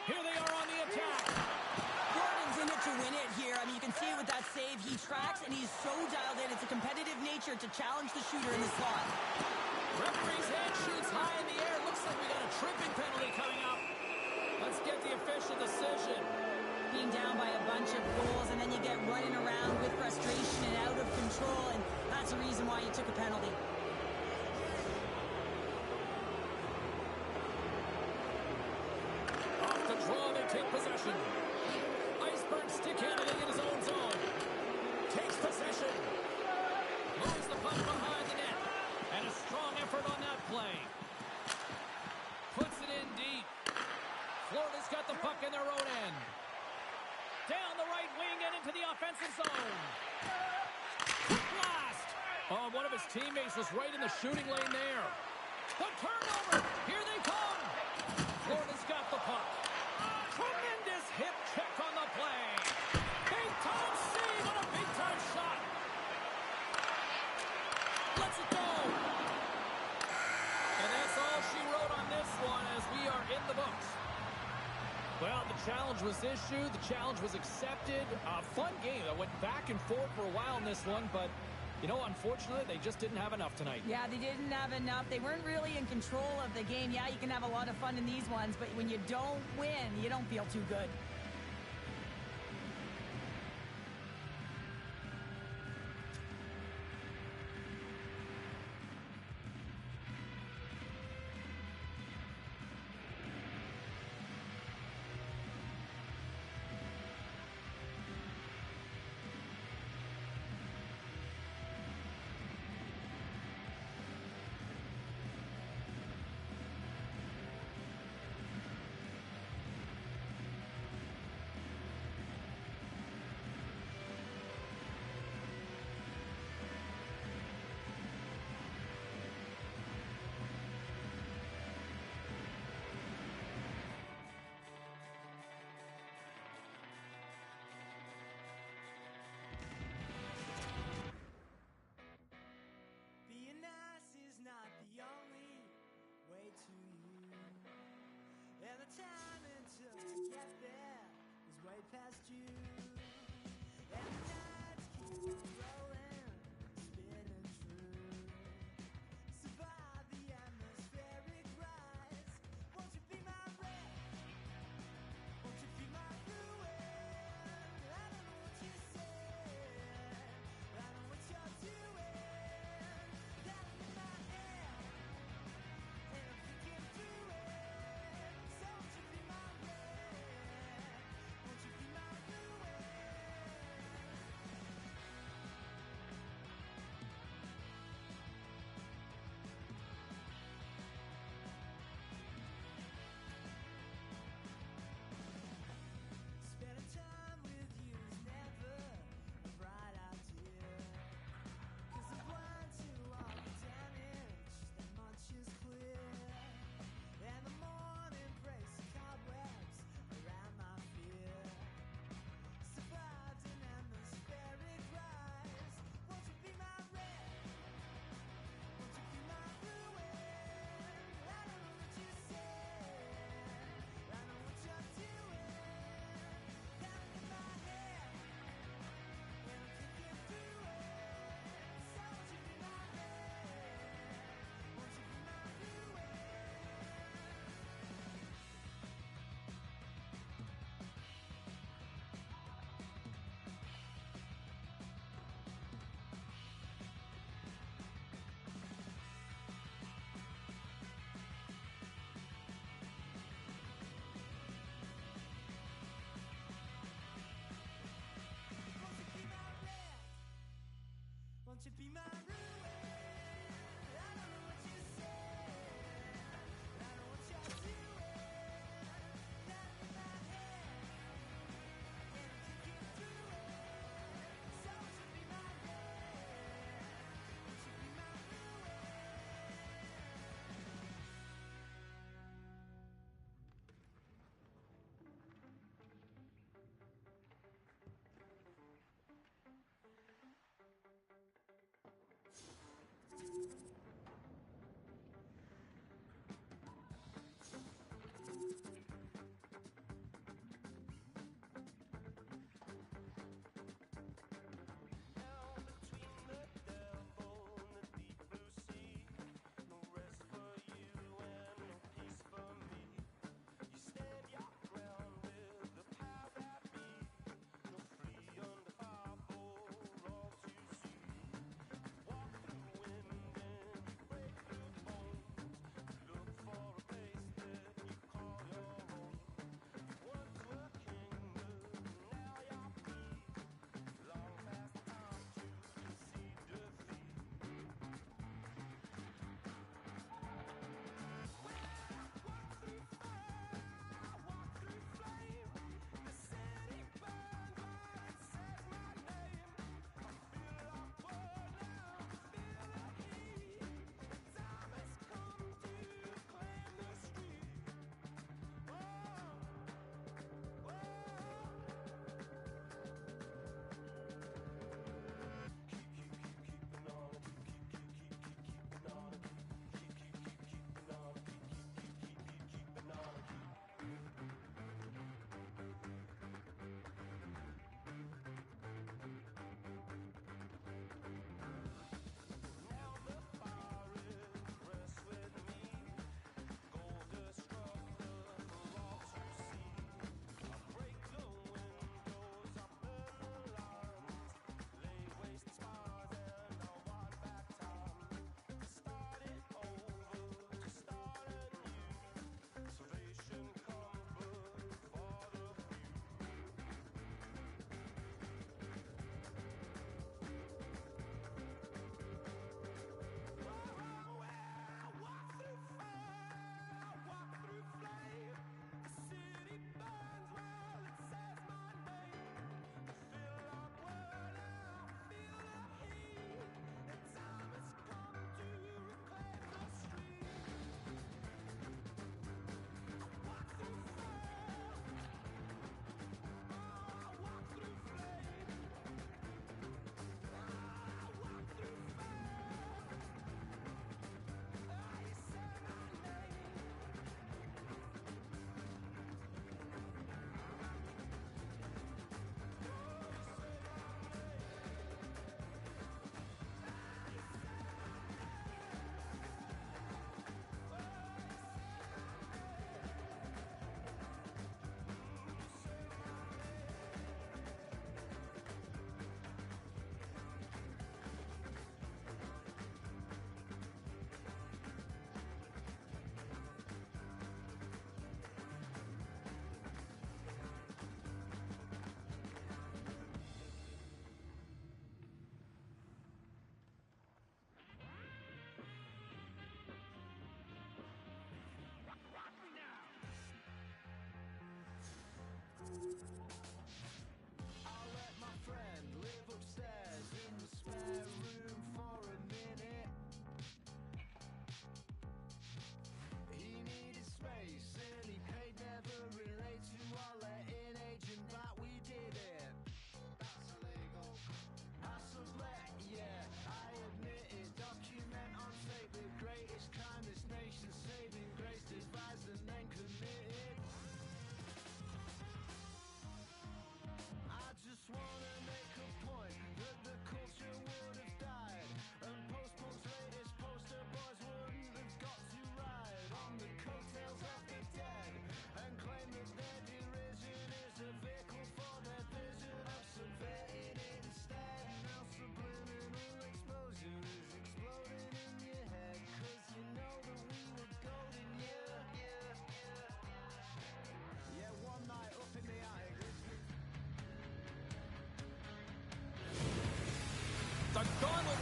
Here they are on the attack. Gordon's in it to win it here. I mean, you can see it with that save. He tracks, and he's so dialed in. It's a competitive nature to challenge the shooter in the slot. Referee's head shoots high in the air. Looks like we got a tripping penalty coming up. Let's get the official decision. Being down by a bunch of goals, and then you get running around with frustration and out of control, and that's the reason why you took a penalty. Off the draw, they take possession. Iceberg stick handling in his own zone. Takes possession. Moves the puck behind the net. And a strong effort on that play. Puts it in deep. Florida's got the puck in their own end. Down the right wing and into the offensive zone. Quick blast. Oh, one of his teammates was right in the shooting lane there. The turnover. Here they come. Florida's got the puck. Tremendous hip check on the play. Big time save on a big time shot. Lets it go. And that's all she wrote on this one as we are in the books. Well, the challenge was issued. The challenge was accepted. A fun game that went back and forth for a while in this one, but, you know, unfortunately, they just didn't have enough tonight. Yeah, they didn't have enough. They weren't really in control of the game. Yeah, you can have a lot of fun in these ones, but when you don't win, you don't feel too good. Time until you get there is way past you. And the nights keep on rolling, spinning true. Survive the atmospheric rise. Won't you be my breath? Won't you be my ruin? I don't know what you said. I know what you're doing. Got it in my head, and I'm thinking through it. So won't you be my breath? Won't you be my ruin? Won't you be my ruin? I don't know what you said. I know what you're doing. Not in my head. And I can't get through it. So won't you be my red? Won't you be my ruin?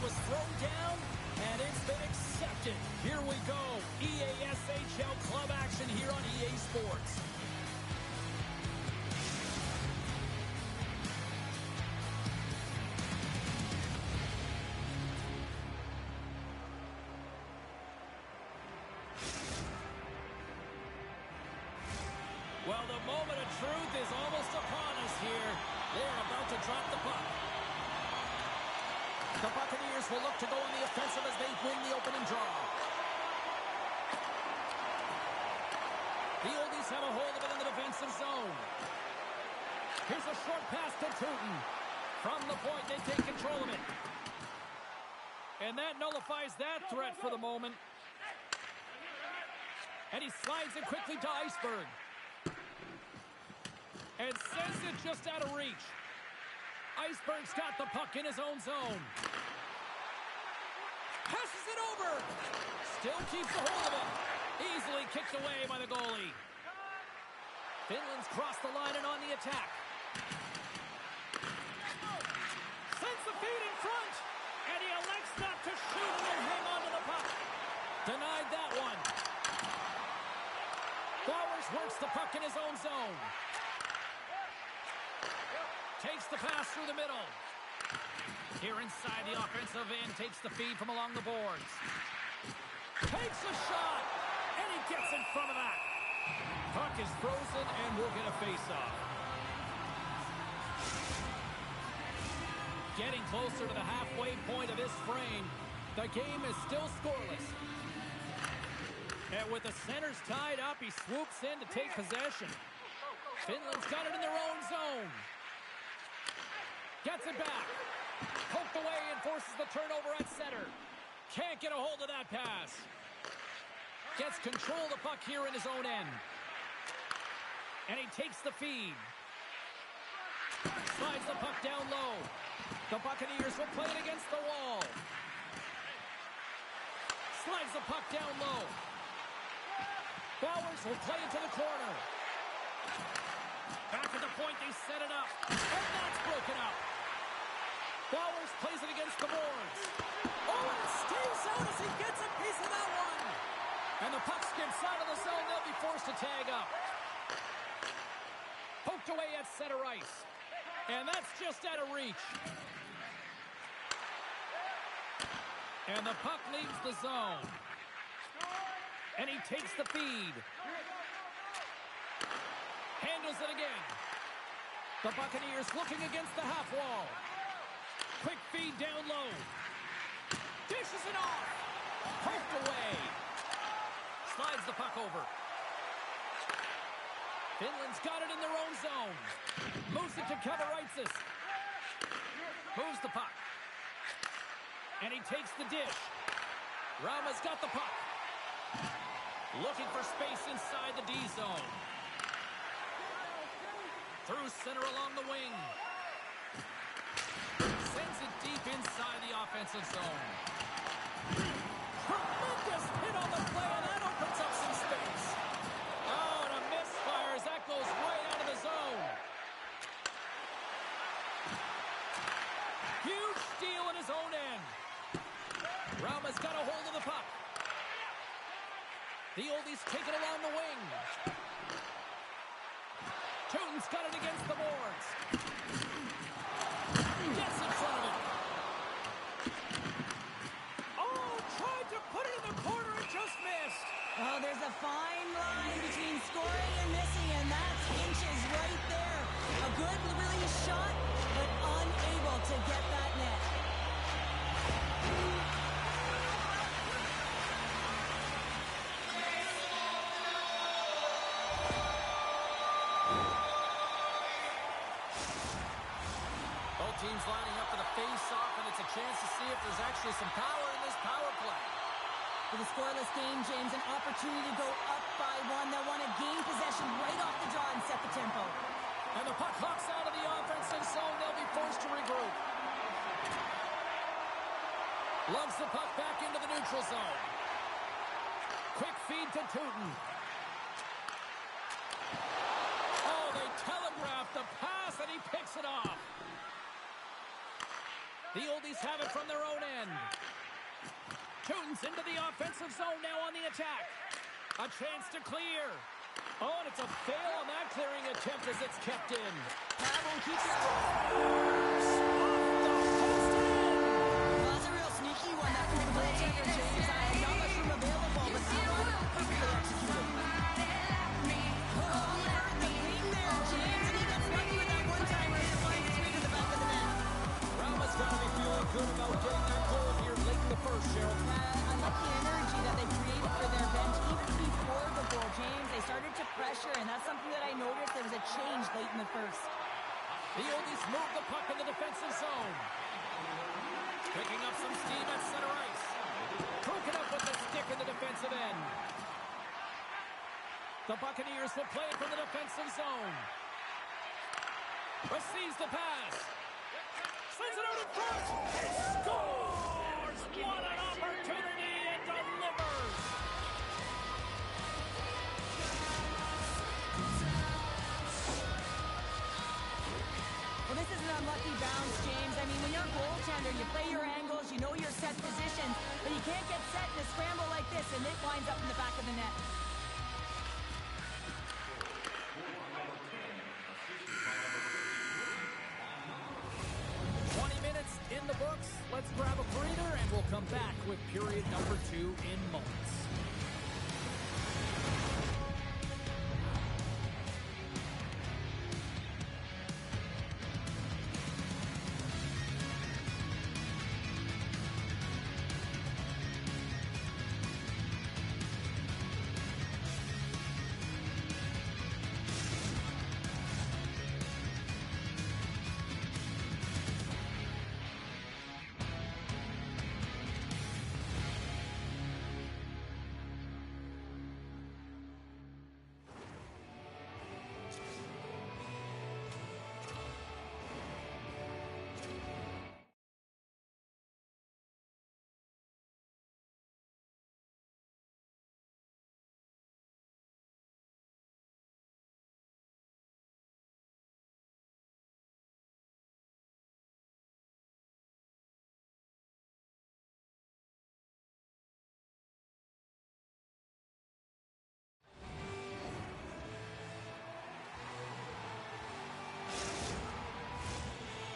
was thrown down, and it's been accepted. Here we go. EASHL club action here on EA Sports. Well, the moment of truth is almost upon us here. They're about to drop the puck. The Buccaneers will look to go on the offensive as they win the opening draw. The Oldies have a hold of it in the defensive zone. Here's a short pass to Tootin. From the point, they take control of it. And that nullifies that threat for the moment. And he slides it quickly to Iceberg. And sends it just out of reach. Iceberg's got the puck in his own zone. Passes it over. Still keeps a hold of it. Easily kicked away by the goalie. Finland's crossed the line and on the attack. Sends the feed in front. And he elects not to shoot and then hang on to the puck. Denied that one. Bowers works the puck in his own zone. Takes the pass through the middle. Here inside the offensive end, takes the feed from along the boards. Takes a shot, and he gets in front of that. Puck is frozen, and we'll get a face-off. Getting closer to the halfway point of this frame, the game is still scoreless. And with the centers tied up, he swoops in to take possession. Finland's got it in their own zone. Gets it back. Poked away and forces the turnover at center. Can't get a hold of that pass. Gets control of the puck here in his own end. And he takes the feed. Slides the puck down low. The Buccaneers will play it against the wall. Slides the puck down low. Bowers will play it to the corner. Back at the point, they set it up. And that's broken up. Bowers plays it against the boards. Oh, and it stays out as he gets a piece of that one. And the puck skips out of the zone. They'll be forced to tag up. Poked away at center ice. And that's just out of reach. And the puck leaves the zone. And he takes the feed. Handles it again. The Buccaneers looking against the half wall. Quick feed down low. Dishes it off. Poked away. Slides the puck over. Finland's got it in their own zone. Moves it to Kavaraitsis. Moves the puck. And he takes the dish. Rama's got the puck. Looking for space inside the D zone. Through center along the wing. Sends it deep inside the offensive zone. Tremendous hit on the play, and that opens up some space. Oh, and a misfire as that goes right out of the zone. Huge steal in his own end. Rauma's got a hold of the puck. The Oldies take it along the wing. Tootin's got it against the boards. Gets in front of it. Oh, tried to put it in the corner and just missed. Oh, there's a fine line between scoring and missing, and that's inches right there. A good release shot, but unable to get that net. Teams lining up for the face-off, and it's a chance to see if there's actually some power in this power play. With a scoreless game, James, an opportunity to go up by one. They'll want to gain possession right off the draw and set the tempo. And the puck hops out of the offensive zone. They'll be forced to regroup. Lugs the puck back into the neutral zone. Quick feed to Tootin. Oh, they telegraphed the pass, and he picks it off. The Oldies have it from their own end. Teuton's into the offensive zone now on the attack. A chance to clear. Oh, and it's a fail on that clearing attempt as it's kept in. Well, that's a real sneaky one that from the goaltender, James. I have not much room available, but that one perfectly executed. Oh, he hurt the wing there, James, and he got lucky with that one-timer as it finds its way to the back of the net. Rauma's got to be feeling good about getting that goal here late in the first, Cheryl. I like the energy that they created for their bench even before the goal, James. They started to pressure, and that's something that I noticed. There was a change late in the first. The Oldies move the puck in the defensive zone. Picking up some steam at center ice. Broken up with the stick in the defensive end. The Buccaneers will play it from the defensive zone. Receives the pass. Sends it out in front. Scores! What an opportunity and delivers! Well, this is an unlucky bounce, James. I mean, when you're a goaltender, you play your angles, you know your set positions, but you can't get set in a scramble like this, and it winds up in the back of the net. In the books, let's grab a breather and we'll come back with period number 2 in moments.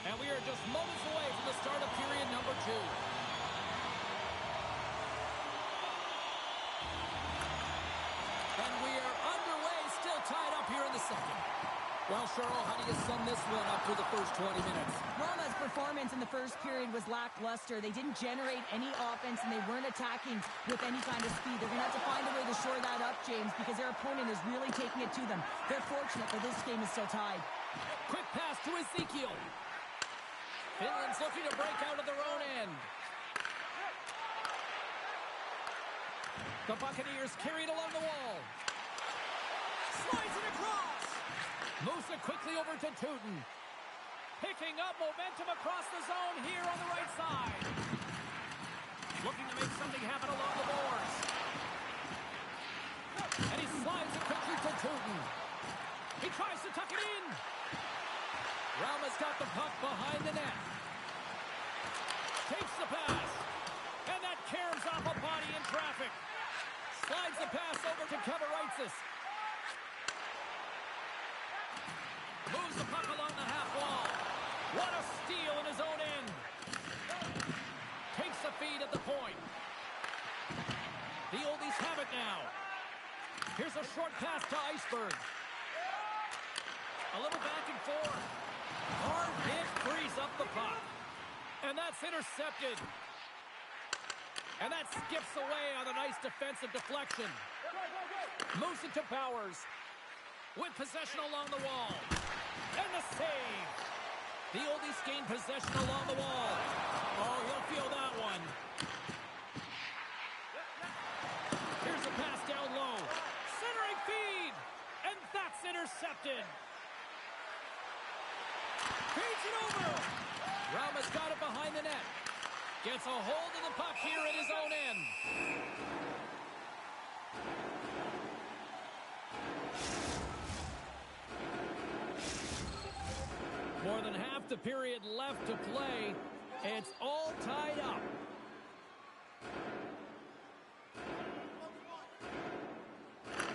And we are just moments away from the start of period number 2. And we are underway, still tied up here in the second. Well, Cheryl, how do you sum this one up through the first 20 minutes? Rauma's performance in the first period was lackluster. They didn't generate any offense, and they weren't attacking with any kind of speed. They're going to have to find a way to shore that up, James, because their opponent is really taking it to them. They're fortunate that this game is still tied. Quick pass to Ezekiel. Finland's looking to break out of their own end. The Buccaneers carried along the wall. Slides it across. Moves it quickly over to Teuton. Picking up momentum across the zone here on the right side. Looking to make something happen along the boards. And he slides it quickly to Teuton. He tries to tuck it in. Rauma's got the puck behind the net. Takes the pass. And that caroms off a body in traffic. Slides the pass over to Kevaritzis. Moves the puck along the half wall. What a steal in his own end. Takes the feed at the point. The Oldies have it now. Here's a short pass to Iceberg. A little back and forth. Hard hit frees up the puck. And that's intercepted. And that skips away on a nice defensive deflection. Moves it to Bowers. With possession along the wall. And the save. The Oldies gain possession along the wall. Oh, he'll feel that one. Here's a pass down low. Centering feed. And that's intercepted. Feeds it over. Rauma's got it behind the net. Gets a hold of the puck here at his own end. More than half the period left to play. It's all tied up.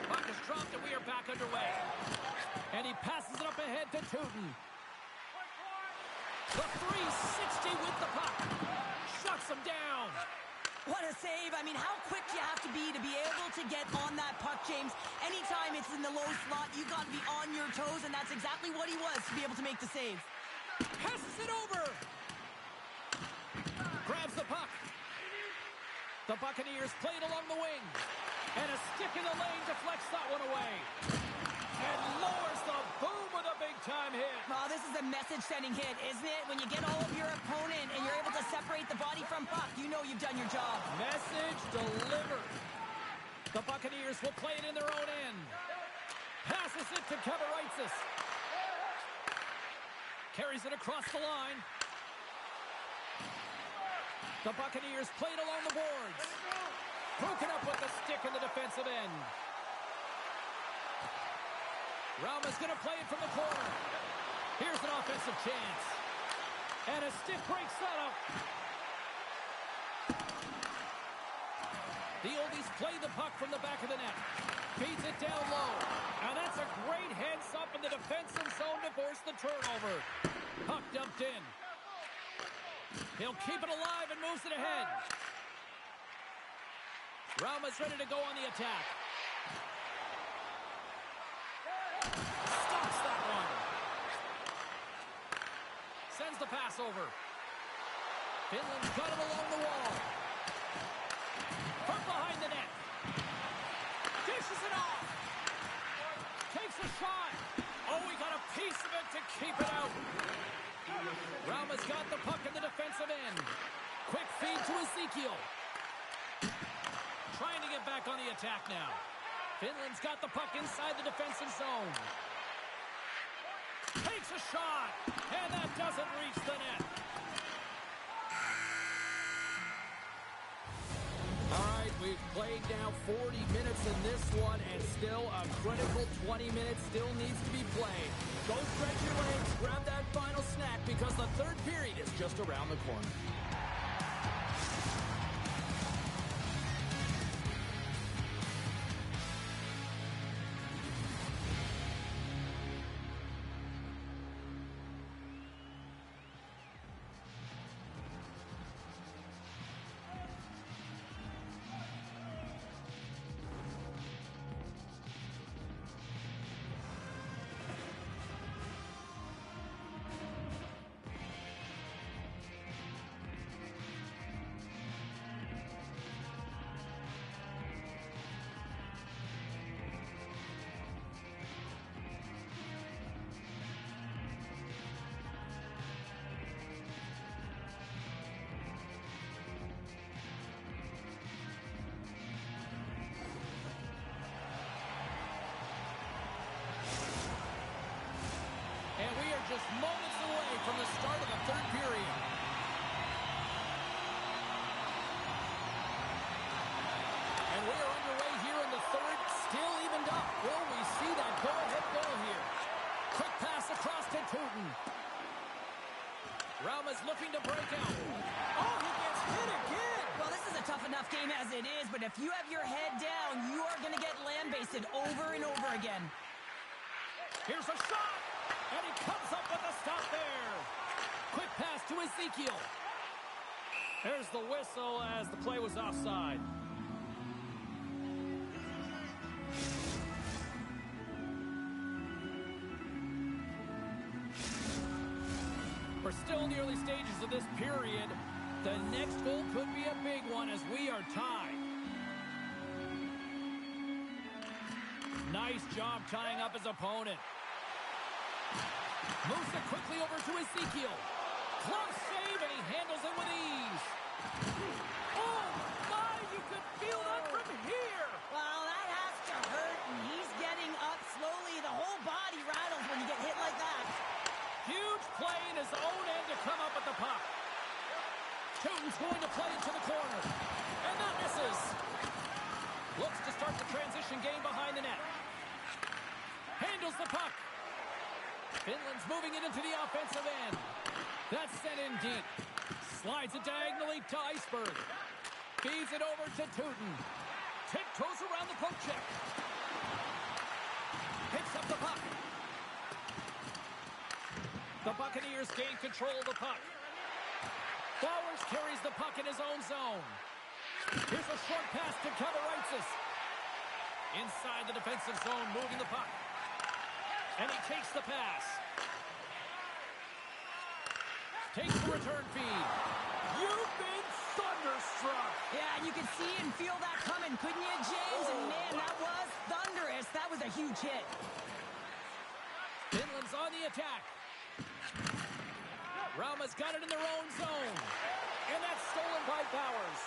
Puck is dropped and we are back underway. And he passes it up ahead to Tootin. The 360 with the puck. Shuts him down. What a save. I mean, how quick do you have to be able to get on that puck, James? Anytime it's in the low slot, you got to be on your toes, and that's exactly what he was to be able to make the save. Passes it over. Grabs the puck. The Buccaneers play it along the wing. And a stick in the lane deflects that one away. And lowers the boom with a big-time hit. Oh, this is a message-sending hit, isn't it? When you get all of your opponent and you're able to separate the body from puck, you know you've done your job. Message delivered. The Buccaneers will play it in their own end. Passes it to Kavaritzis. Carries it across the line. The Buccaneers play it along the boards. Broken up with the stick in the defensive end. Rauma's going to play it from the corner. Here's an offensive chance. And a stick breaks that up. The Oldies play the puck from the back of the net. Feeds it down low. And that's a great heads-up in the defensive zone to force the turnover. Puck dumped in. He'll keep it alive and moves it ahead. Rauma's ready to go on the attack. Stops that one. Sends the pass over. Finland's got him along the wall. From behind the net. Dishes it off. Takes a shot. Oh, he got a piece of it to keep it out. Rauma's got the puck in the defensive end. Quick feed to Ezekiel. Trying to get back on the attack now. Finland's got the puck inside the defensive zone. Takes a shot, and that doesn't reach the net. All right, we've played now 40 minutes in this one, and still a critical 20 minutes still needs to be played. Go stretch your legs, grab that final snack, because the third period is just around the corner. Just moments away from the start of the third period. And we are underway here in the third, still evened up. Will we see that go-ahead goal here? Quick pass across to Tootin. Rauma's looking to break out. Oh, he gets hit again. Well, this is a tough enough game as it is, but if you have your head down, you are going to get land-basted over and over again. Here's a shot. And he comes up with a stop there. Quick pass to Ezekiel. There's the whistle as the play was offside. We're still in the early stages of this period. The next goal could be a big one as we are tied. Nice job tying up his opponent. Moves it quickly over to Ezekiel. Close save, and he handles it with ease. Oh, my, you could feel that from here. Well, that has to hurt, and he's getting up slowly. The whole body rattles when you get hit like that. Huge play in his own end to come up with the puck. Tootin's going to play it to the corner. And that misses. Looks to start the transition game behind the net. Handles the puck. Finland's moving it into the offensive end. That's sent in deep. Slides it diagonally to Iceberg. Feeds it over to Tootin. Tiptoes around the poke check. Picks up the puck. The Buccaneers gain control of the puck. Bowers carries the puck in his own zone. Here's a short pass to Kavaritzis. Inside the defensive zone, moving the puck. And he takes the pass. Takes the return feed. You've been thunderstruck. Yeah, and you could see and feel that coming, couldn't you, James? And man, that was thunderous. That was a huge hit. Finland's on the attack. Rauma's got it in their own zone. And that's stolen by Bowers.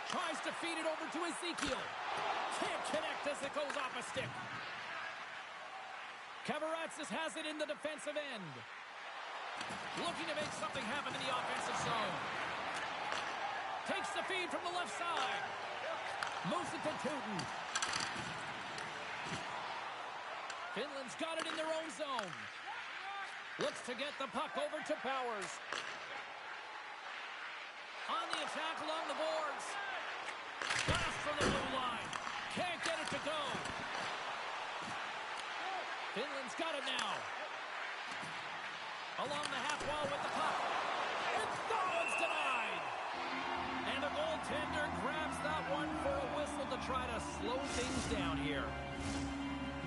Tries to feed it over to Ezekiel. Can't connect as it goes off a stick. Kavaritzis has it in the defensive end. Looking to make something happen in the offensive zone. Takes the feed from the left side. Moves it to Tootin. Finland's got it in their own zone. Looks to get the puck over to Bowers. On the attack along the boards. Blast from the blue line. Can't get it to go. Finland's got it now. Along the half wall with the puck. And that one's denied. And the goaltender grabs that one for a whistle to try to slow things down here.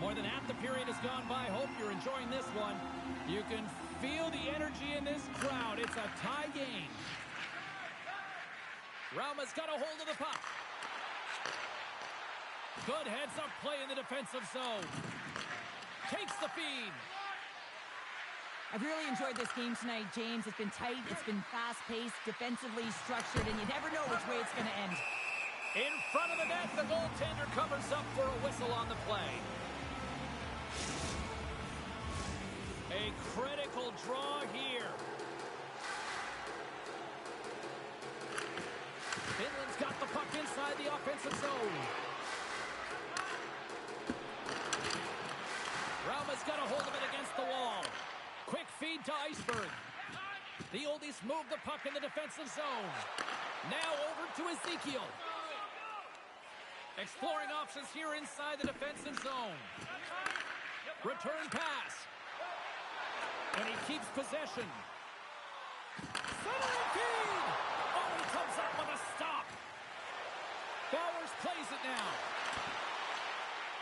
More than half the period has gone by. Hope you're enjoying this one. You can feel the energy in this crowd. It's a tie game. Rauma's got a hold of the puck. Good heads-up play in the defensive zone. Takes the feed. I've really enjoyed this game tonight, James. It's been tight, it's been fast-paced, defensively structured, and you never know which way it's going to end. In front of the net, the goaltender covers up for a whistle on the play. A critical draw here. Finland's got the puck inside the offensive zone. Rauma's got a hold of it against the wall. Quick feed to Iceberg. The oldies move the puck in the defensive zone. Now over to Ezekiel. Exploring options here inside the defensive zone. Return pass. And he keeps possession. Centering feed. Oh, he comes up with a stop. Bowers plays it now.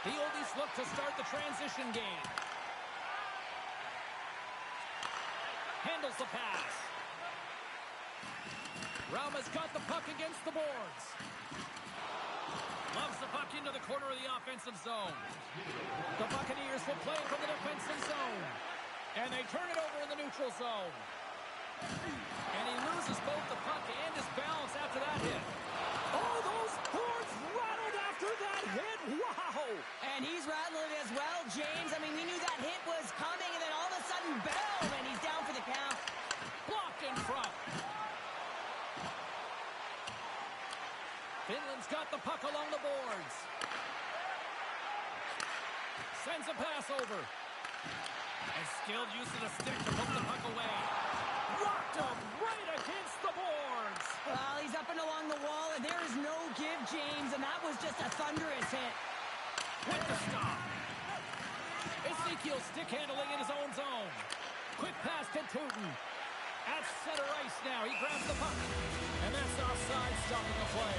The oldies look to start the transition game. Handles the pass. Rauma's got the puck against the boards. Loves the puck into the corner of the offensive zone. The Buccaneers will play from the defensive zone. And they turn it over in the neutral zone. And he loses both the puck and his balance after that hit. Oh, those boards rattled after that hit. Wow! And he's rattling as well, James. I mean, we knew that hit was coming, and then all of a sudden, boom, and he's down for the count. Blocked in front. Finland's got the puck along the boards. Sends a pass over. And skilled use of the stick to poke the puck away. Rocked him right against the boards. Well, he's up and along the wall, and there is no give, James, and that was just a thunderous hit. With the stop. Ezekiel stick handling in his own zone. Quick pass to Tootin. At center ice now. He grabs the puck. And that's offside, stopping the play.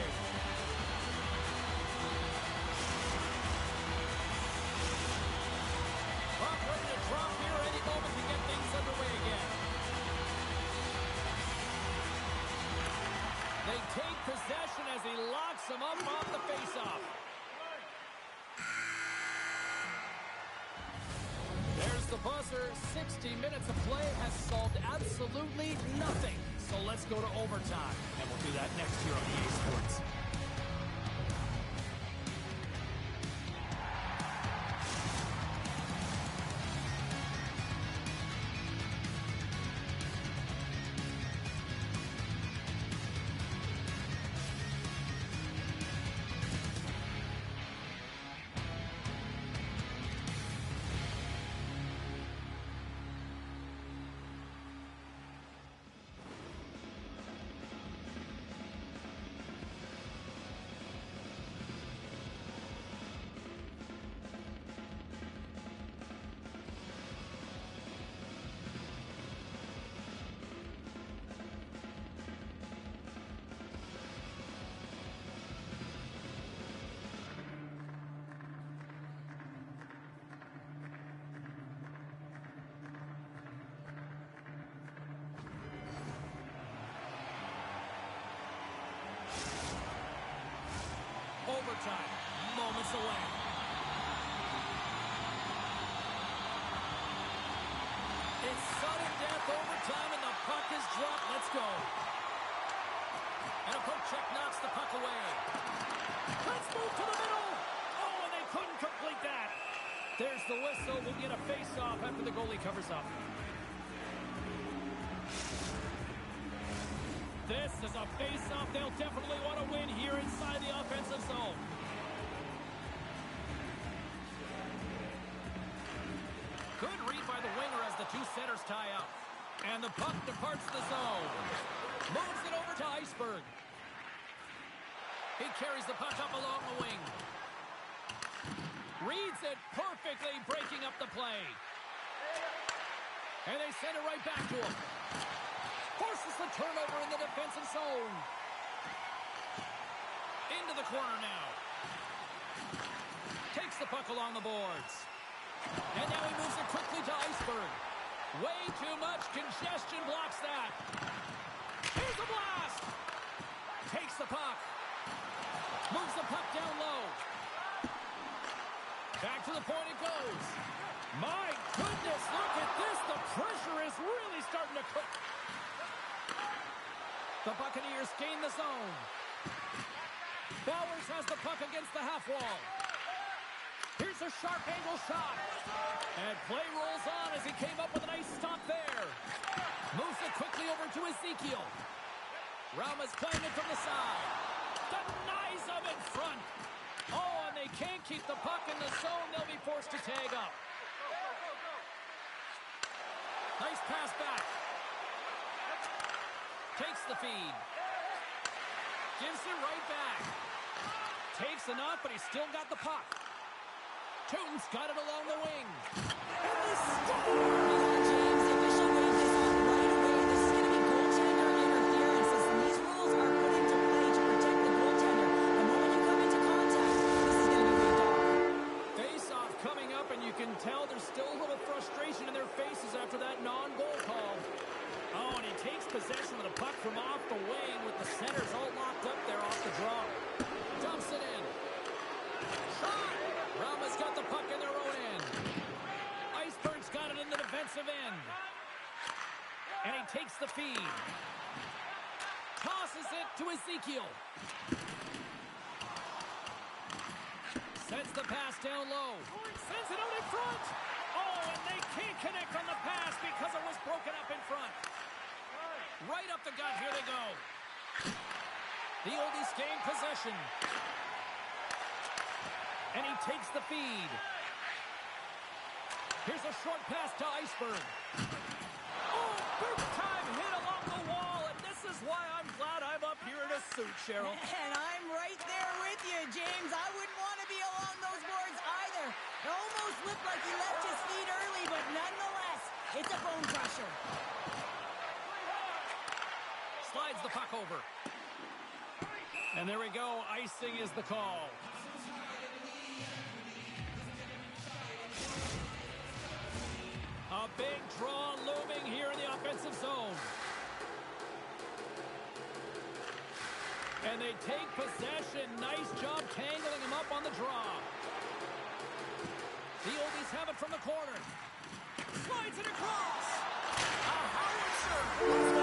Puck ready to drop here any moment to get things underway again. They take possession as he locks him up off the faceoff. There's the buzzer. 60 minutes of play has solved absolutely nothing. So let's go to overtime. And we'll do that next here on EA Sports. overtime. Moments away. It's sudden death overtime, and the puck is dropped. Let's go. And a poke check knocks the puck away. Let's move to the middle. Oh, and they couldn't complete that. There's the whistle. We'll get a face-off after the goalie covers up. This is a face-off they'll definitely want to win here inside the offensive zone. Good read by the winger as the two centers tie up. And the puck departs the zone. Moves it over to Iceberg. He carries the puck up along the wing. Reads it perfectly, breaking up the play. And they send it right back to him. Forces the turnover in the defensive zone. Into the corner now. Takes the puck along the boards. And now he moves it quickly to Iceberg. Way too much congestion blocks that. Here's a blast. Takes the puck. Moves the puck down low. Back to the point it goes. My goodness, look at this. The pressure is really starting to cook. The Buccaneers gain the zone. Bowers has the puck against the half wall. Here's a sharp angle shot. And play rolls on as he came up with a nice stop there. Moves it quickly over to Ezekiel. Rauma's playing it from the side. Denies him in front. Oh, and they can't keep the puck in the zone. They'll be forced to tag up. Nice pass back. Takes the feed. Gives it right back. Takes enough, but he's still got the puck. Tootin's got it along the wing. And they score! James, the official waved this off right away. This is going to be goaltender interference. Listen, these rules are put into play to protect the goaltender. The moment you come into contact, this is going to be waved off. Face-off coming up, and you can tell there's still a little frustration in their faces after that non-goal call. Oh, and he takes possession of the puck from off the wing with the centers all locked up there off the draw. Dumps it in. Shot! Rauma's got the puck in their own end. Iceberg's got it in the defensive end. And he takes the feed. Tosses it to Ezekiel. Sends the pass down low. Sends it out in front. Oh, and they can't connect on the pass because it was broken up in front. Right up the gut. Here they go. The Oldies gain possession. And he takes the feed. Here's a short pass to Iceberg. Oh, big time hit along the wall. And this is why I'm glad I'm up here in a suit, Cheryl. And I'm right there with you, James. I wouldn't want to be along those boards either. It almost looked like he left his feet early, but nonetheless, it's a bone crusher. Slides the puck over. And there we go. Icing is the call. A big draw looming here in the offensive zone. And they take possession. Nice job tangling him up on the draw. The Oldies have it from the corner. Slides it across. A howitzer.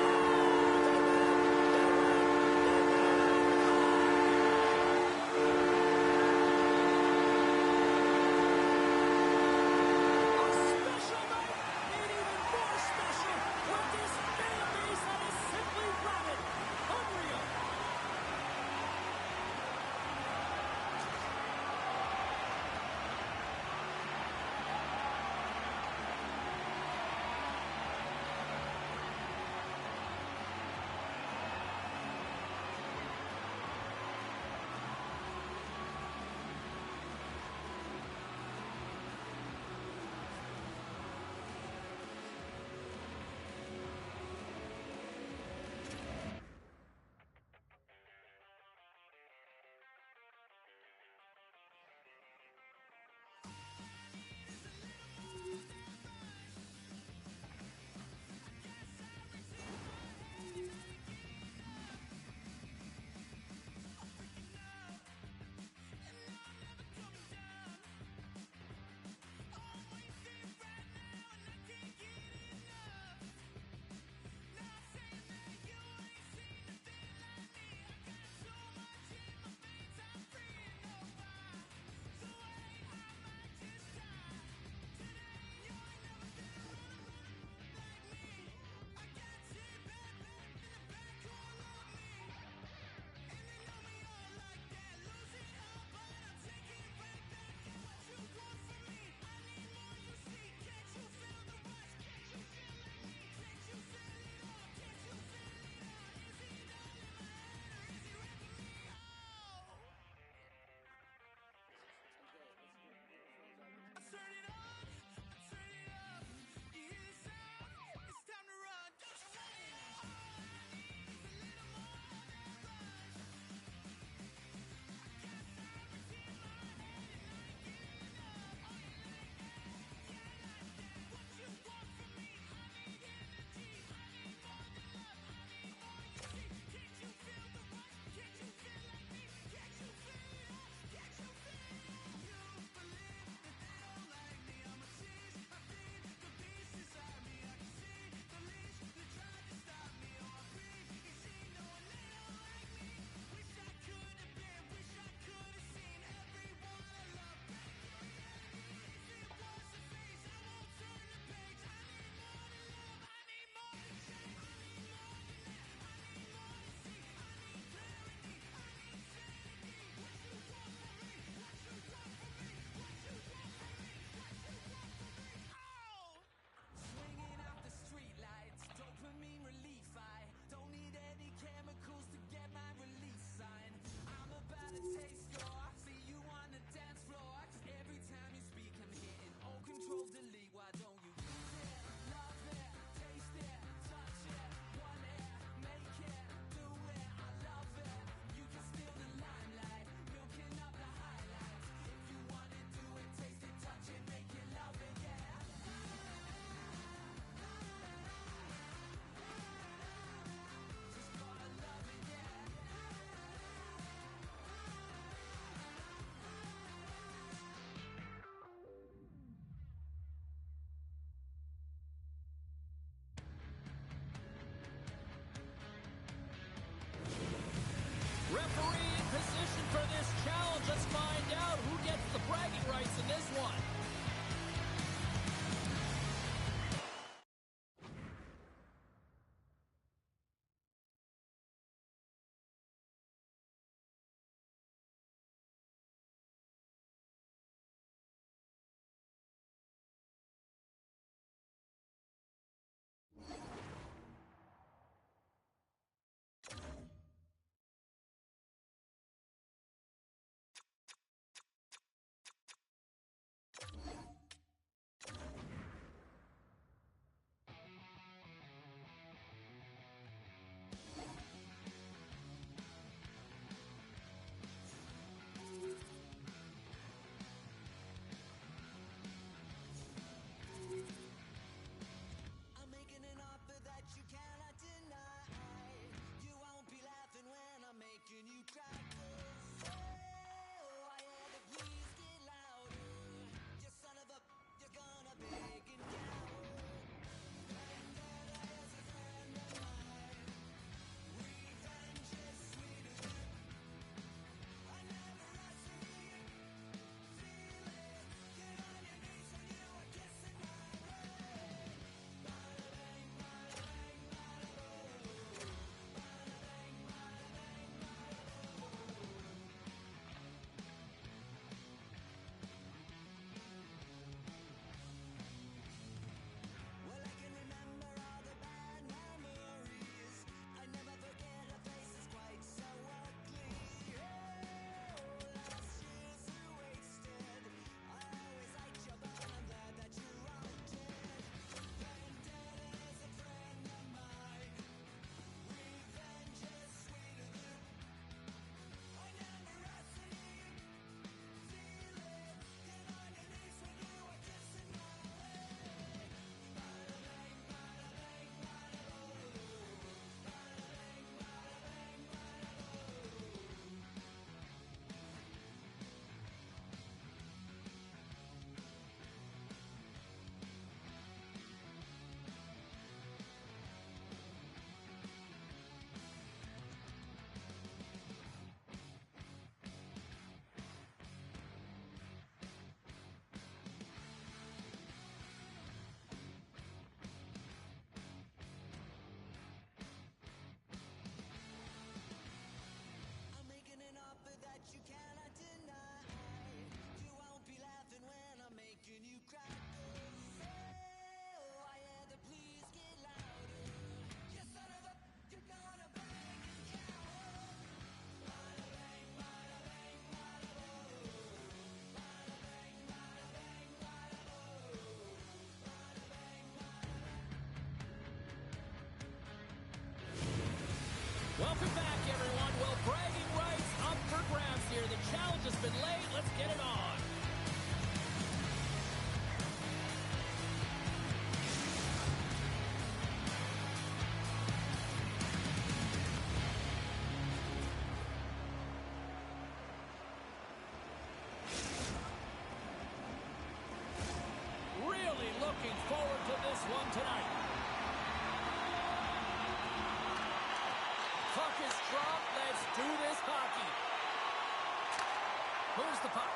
the puck.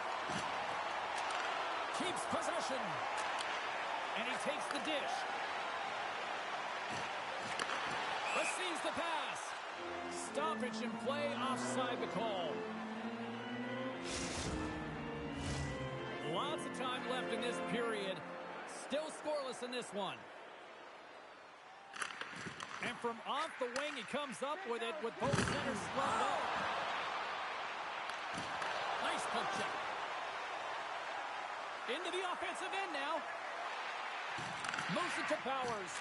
Keeps possession. And he takes the dish. Receives the pass. Stoppage in play, offside the call. Lots of time left in this period. Still scoreless in this one. And from off the wing, he comes up with it with both centers slumped up. Nice poke check. Into the offensive end now. Moves it to Powers.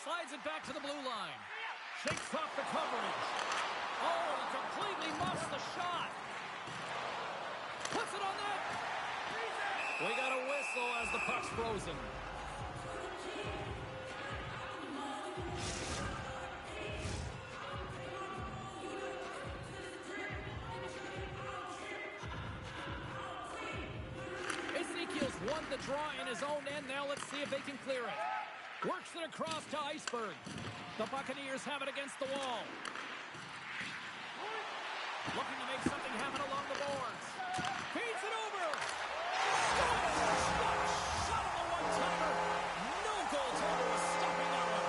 Slides it back to the blue line. Shakes off the coverage. Oh, he completely muffs the shot. Puts it on net. We got a whistle as the puck's frozen. Ezekiel's won the draw in his own end. Now let's see if they can clear it. Works it across to Iceberg. The Buccaneers have it against the wall. Looking to make something happen along the boards. Feeds it over. Shot on the one-timer. No goaltender is stopping that one.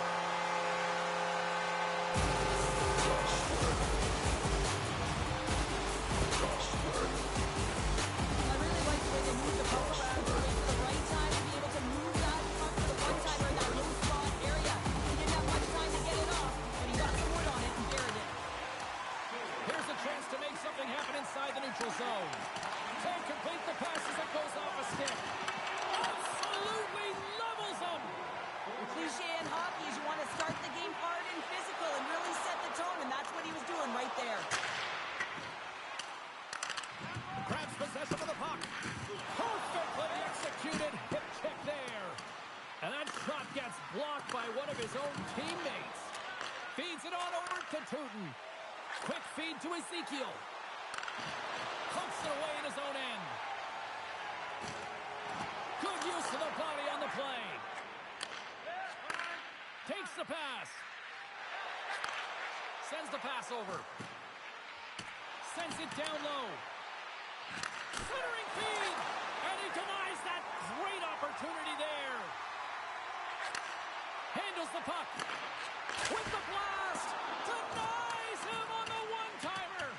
I really like the way they move the puck around to wait for the right time to be able to move that puck to the one-timer in that low spot area. He didn't have much time to get it off, but he got some wood on it and buried it. Here's a chance to make something happen inside the neutral zone. Can't complete the pass as it goes off a stick. Absolutely levels him. The cliche in hockey is you want to start the game hard and physical and really set the tone, and that's what he was doing right there. Grabs possession of the puck. Perfectly executed hip check there. And that shot gets blocked by one of his own teammates. Feeds it on over to Tootin. Quick feed to Ezekiel. Pokes it away in his own end. Good use of the body on the play. Takes the pass. Sends the pass over. Sends it down low. Centering feed. And he denies that great opportunity there. Handles the puck. With the blast. Denies him on the one-timer.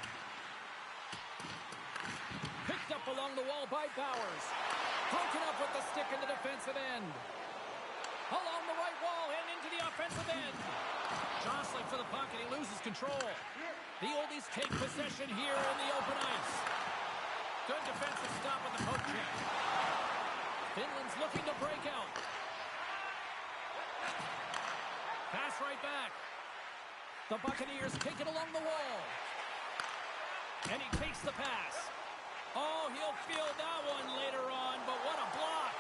Picked up along the wall by Bowers. Broken up with the stick in the defensive end. Along the right wall and into the offensive end. Jostling for the puck and he loses control. The Oldies take possession here in the open ice. Good defensive stop with the poke check. Finland's looking to break out. Pass right back. The Buccaneers take it along the wall. And he takes the pass. Oh, he'll feel that one later on, but what a block.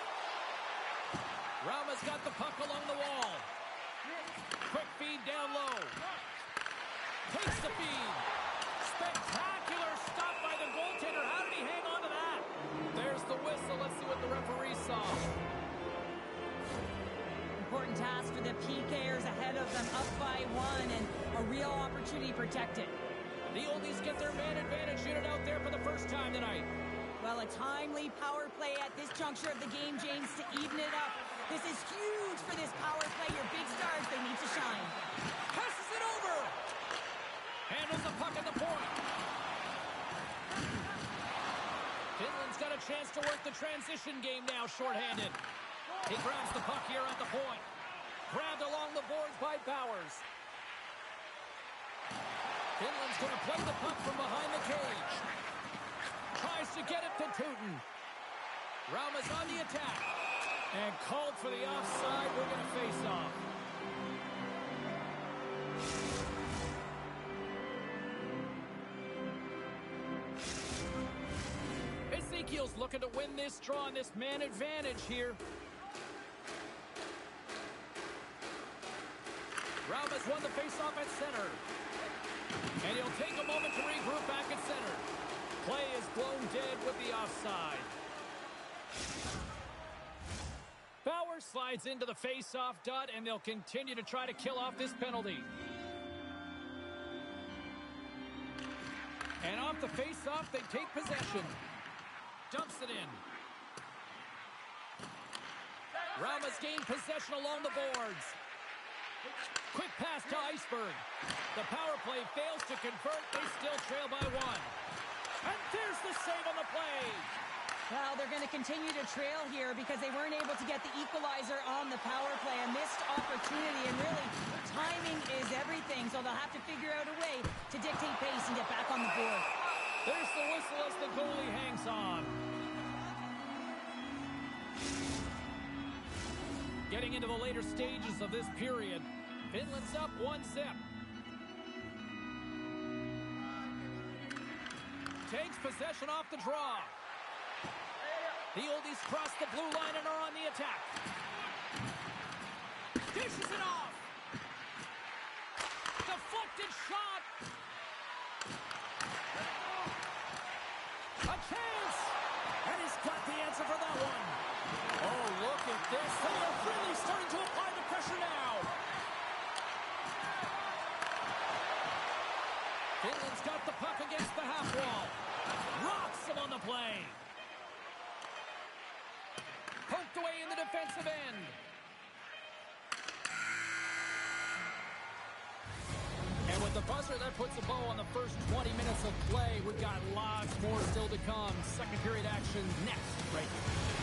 Rauma's got the puck along the wall. Quick feed down low. Takes the feed. Spectacular stop by the goaltender. How did he hang on to that? There's the whistle. Let's see what the referee saw. Important task for the PKers ahead of them, up by one, and a real opportunity protected. The Oldies get their man advantage unit out there for the first time tonight. Well, a timely power play at this juncture of the game, James, to even it up. This is huge for this power play. Your big stars, they need to shine. Passes it over. Handles the puck at the point. Finland's got a chance to work the transition game now, shorthanded. He grabs the puck here at the point. Grabbed along the boards by Bowers. Finland's going to play the puck from behind the cage. Tries to get it to Tootin. Rauma's on the attack. And called for the offside. We're going to face off. Ezekiel's looking to win this draw on this man advantage here. Rauma's won the faceoff at center. And he'll take a moment to regroup back at center. Play is blown dead with the offside. Bauer slides into the faceoff dot, and they'll continue to try to kill off this penalty. And off the faceoff, they take possession. Dumps it in. Rauma's gained possession along the boards. Quick pass to Iceberg. The power play fails to convert. They still trail by one. And there's the save on the play. Well, they're going to continue to trail here because they weren't able to get the equalizer on the power play. A missed opportunity, and really, timing is everything, so they'll have to figure out a way to dictate pace and get back on the board. There's the whistle as the goalie hangs on. Getting into the later stages of this period, Finland's up 1-0. Takes possession off the draw. The Oldies cross the blue line and are on the attack. Dishes it off. Deflected shot. A chance. And he's got the answer for that one. Oh, look at this. They are really starting to apply the pressure now. Finland's got the puck against the half wall. Rocks him on the play. Poked away in the defensive end. And with the buzzer, that puts a bow on the first 20 minutes of play. We've got lots more still to come. Second period action next, right here.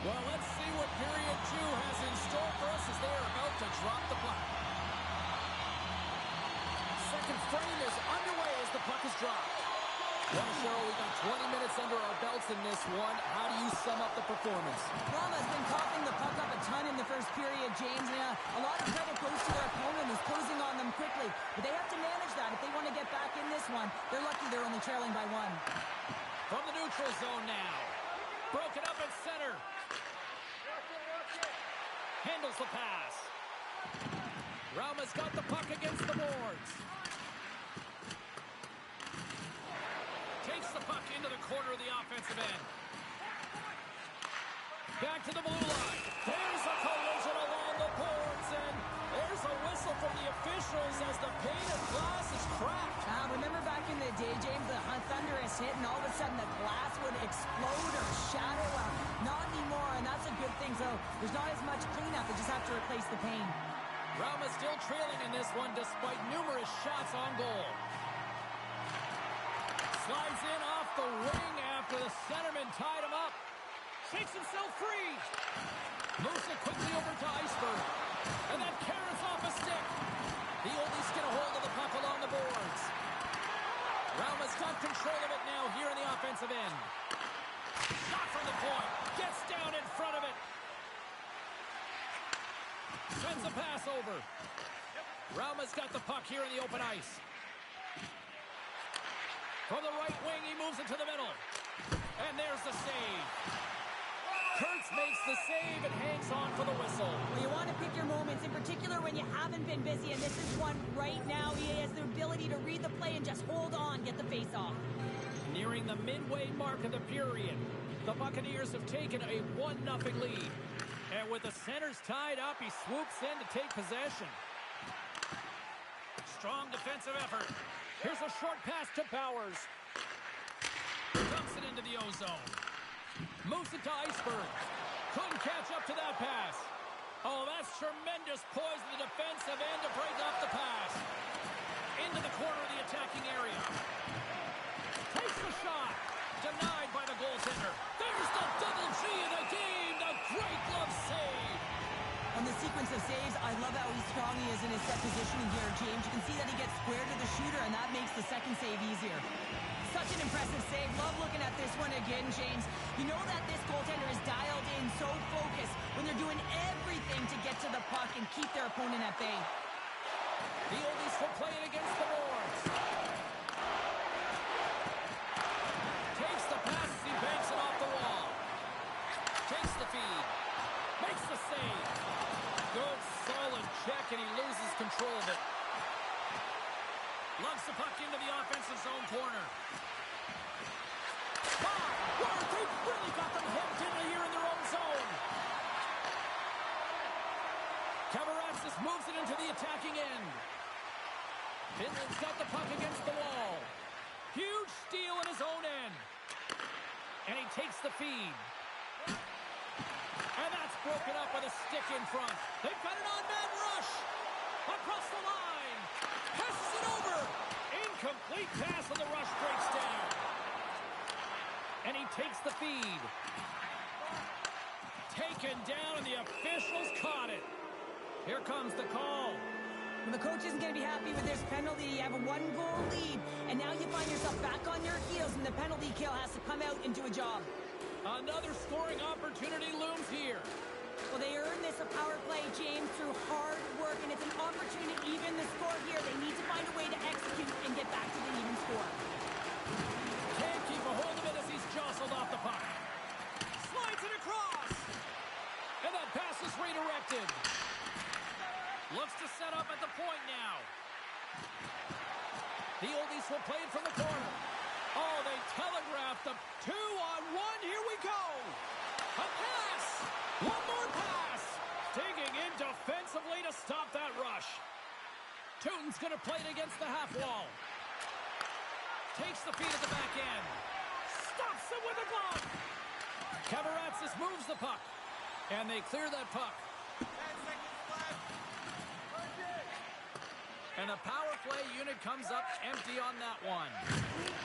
Well, let's see what period 2 has in store for us as they are about to drop the puck. Second frame is underway as the puck is dropped. Well, Cheryl, we've got 20 minutes under our belts in this one. How do you sum up the performance? Rauma's been coughing the puck up a ton in the first period, James. And a lot of credit goes to their opponent who's closing on them quickly. But they have to manage that if they want to get back in this one. They're lucky they're only trailing by one. From the neutral zone now. Broken up at center. Handles the pass. Rauma's got the puck against the boards. Takes the puck into the corner of the offensive end. Back to the blue line. There's a collision along the boards, and there's a whistle from the officials as the pane of glass is cracked. Remember back in the day, James, the thunderous hit, and all of a sudden the glass would explode or shatter? Not anymore, and that's a good thing. So there's not as much cleanup. They just have to replace the pane. Rauma still trailing in this one despite numerous shots on goal. Slides in off the wing after the centerman tied him up. Shakes himself free. Moves it quickly over to Iceberg. And then carries off a stick. The Oldies get a hold of the puck along the boards. Rauma's got control of it now here in the offensive end. Shot from the point. Gets down in front of it. Sends a pass over. Rauma's got the puck here in the open ice. From the right wing, he moves it to the middle. And there's the save. Kurtz makes the save and hangs on for the whistle. Well, you want to pick your moments, in particular when you haven't been busy, and this is one right now. He has the ability to read the play and just hold on, get the face off. Nearing the midway mark of the period, the Buccaneers have taken a 1-0 lead. And with the centers tied up, he swoops in to take possession. Strong defensive effort. Here's a short pass to Bowers. Dumps it into the O-zone. Moves it to Iceberg. Couldn't catch up to that pass. Oh, that's tremendous poise in the defensive end to break off the pass. Into the corner of the attacking area. Takes the shot. Denied by the goaltender. There's the double G in the game. The great glove save. On the sequence of saves, I love how strong he is in his set positioning here, James. You can see that he gets square to the shooter, and that makes the second save easier. Such an impressive save. Love looking at this one again, James. You know that this goaltender is dialed in, so focused when they're doing everything to get to the puck and keep their opponent at bay. The oldies for playing against the boards. Takes the pass as he banks it off the wall. Takes the feed. Makes the save. Good, solid check, and he loses control of it. Lugs the puck into the offensive zone corner. My word, they've really got them hemmed in here in their own zone. Kavaratsis moves it into the attacking end. Finland's got the puck against the wall. Huge steal in his own end. And he takes the feed. And that's broken up with a stick in front. They've got an on-man rush. Across the line. Passes it over. Incomplete pass, and the rush breaks down. And he takes the feed. Taken down, and the officials caught it. Here comes the call. When the coach isn't going to be happy with this penalty, you have a one-goal lead, and now you find yourself back on your heels, and the penalty kill has to come out and do a job. Another scoring opportunity looms here. Well, they earned this a power play, James, through hard work, and it's an opportunity to even the score here. They need to find a way to execute and get back to the even score. Can't keep a hold of it as he's jostled off the puck. Slides it across. And that pass is redirected. Looks to set up at the point now. The oldies will play it from the corner. Oh, they telegraphed the 2-on-1. Here we go. A pass. One more pass. Digging in defensively to stop that rush. Teuton's going to play it against the half wall. Takes the feed at the back end. Stops it with a glove. Kavaratsis moves the puck. And they clear that puck. 10 seconds left. And the power play unit comes up empty on that one.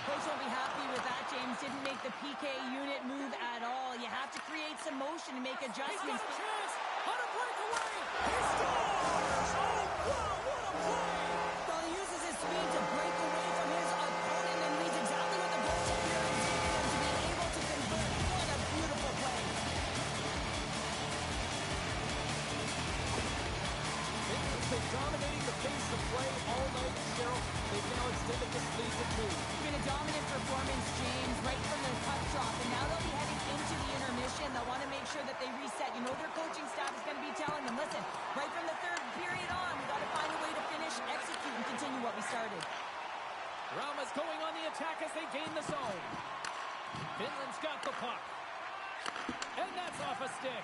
Coach won't be happy with that, James. Didn't make the PK unit move at all. You have to create some motion and make He's adjustments. got a chance on a breakaway. He scores! Oh, wow, what a play! Well, he uses his speed to break away from his opponent and leads exactly what the goaltender is doing to be able to convert. What a beautiful play. Finland's been dominating the pace of play all night, Cheryl. They've now extended this lead to 2. It's been a dominant performance, James, right from the puck drop. And now they'll be heading into the intermission. They'll want to make sure that they reset. You know their coaching staff is going to be telling them, listen, right from the third period on, we got to find a way to finish, execute, and continue what we started. Rauma's going on the attack as they gain the zone. Finland's got the puck. And that's off a stick.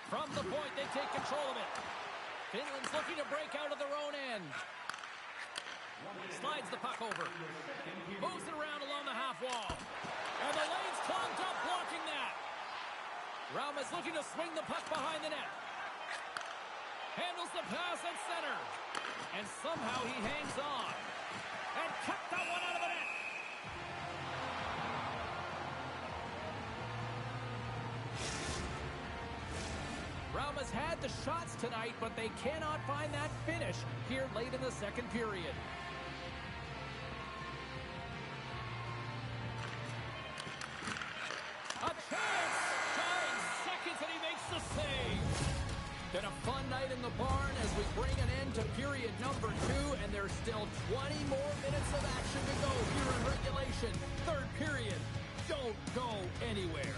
From the point, they take control of it. Finland's looking to break out of their own end. Slides the puck over. Moves it around along the half wall. And the lane's clogged up, blocking that. Rauma's looking to swing the puck behind the net. Handles the pass at center. And somehow he hangs on. And kept that one out of the net. Rauma's had the shots tonight, but they cannot find that finish here late in the second period. A chance! Dying seconds, and he makes the save. Been a fun night in the barn as we bring an end to period number 2, and there's still 20 more minutes of action to go here in regulation. Third period. Don't go anywhere.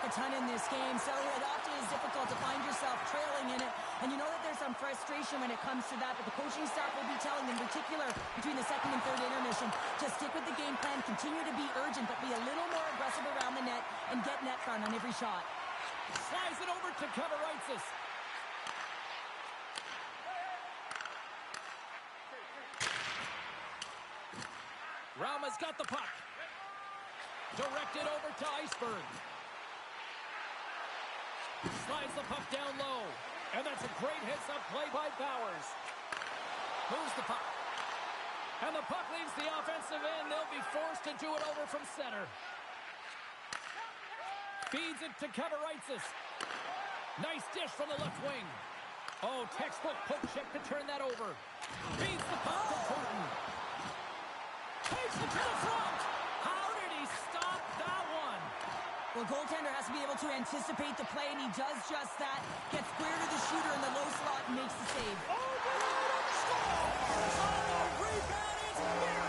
a ton in this game, so it often is difficult to find yourself trailing in it. And you know that there's some frustration when it comes to that, but the coaching staff will be telling, in particular, between the second and third intermission, to stick with the game plan, continue to be urgent, but be a little more aggressive around the net and get net front on every shot. Slides it over to Kavaritis. Rauma's got the puck. Directed over to Iceberg. Slides the puck down low. And that's a great heads-up play by Bowers. Moves the puck. And the puck leaves the offensive end. They'll be forced to do it over from center. Feeds it to Kavaritis. Nice dish from the left wing. Oh, textbook poke check to turn that over. Feeds the puck to Putin. Takes it to the front. How did he stop that one? Well, goaltender has to be able to anticipate the play, and he does just that. Gets square to the shooter in the low slot and makes the save. Overhead and scores! On the rebound, it's buried!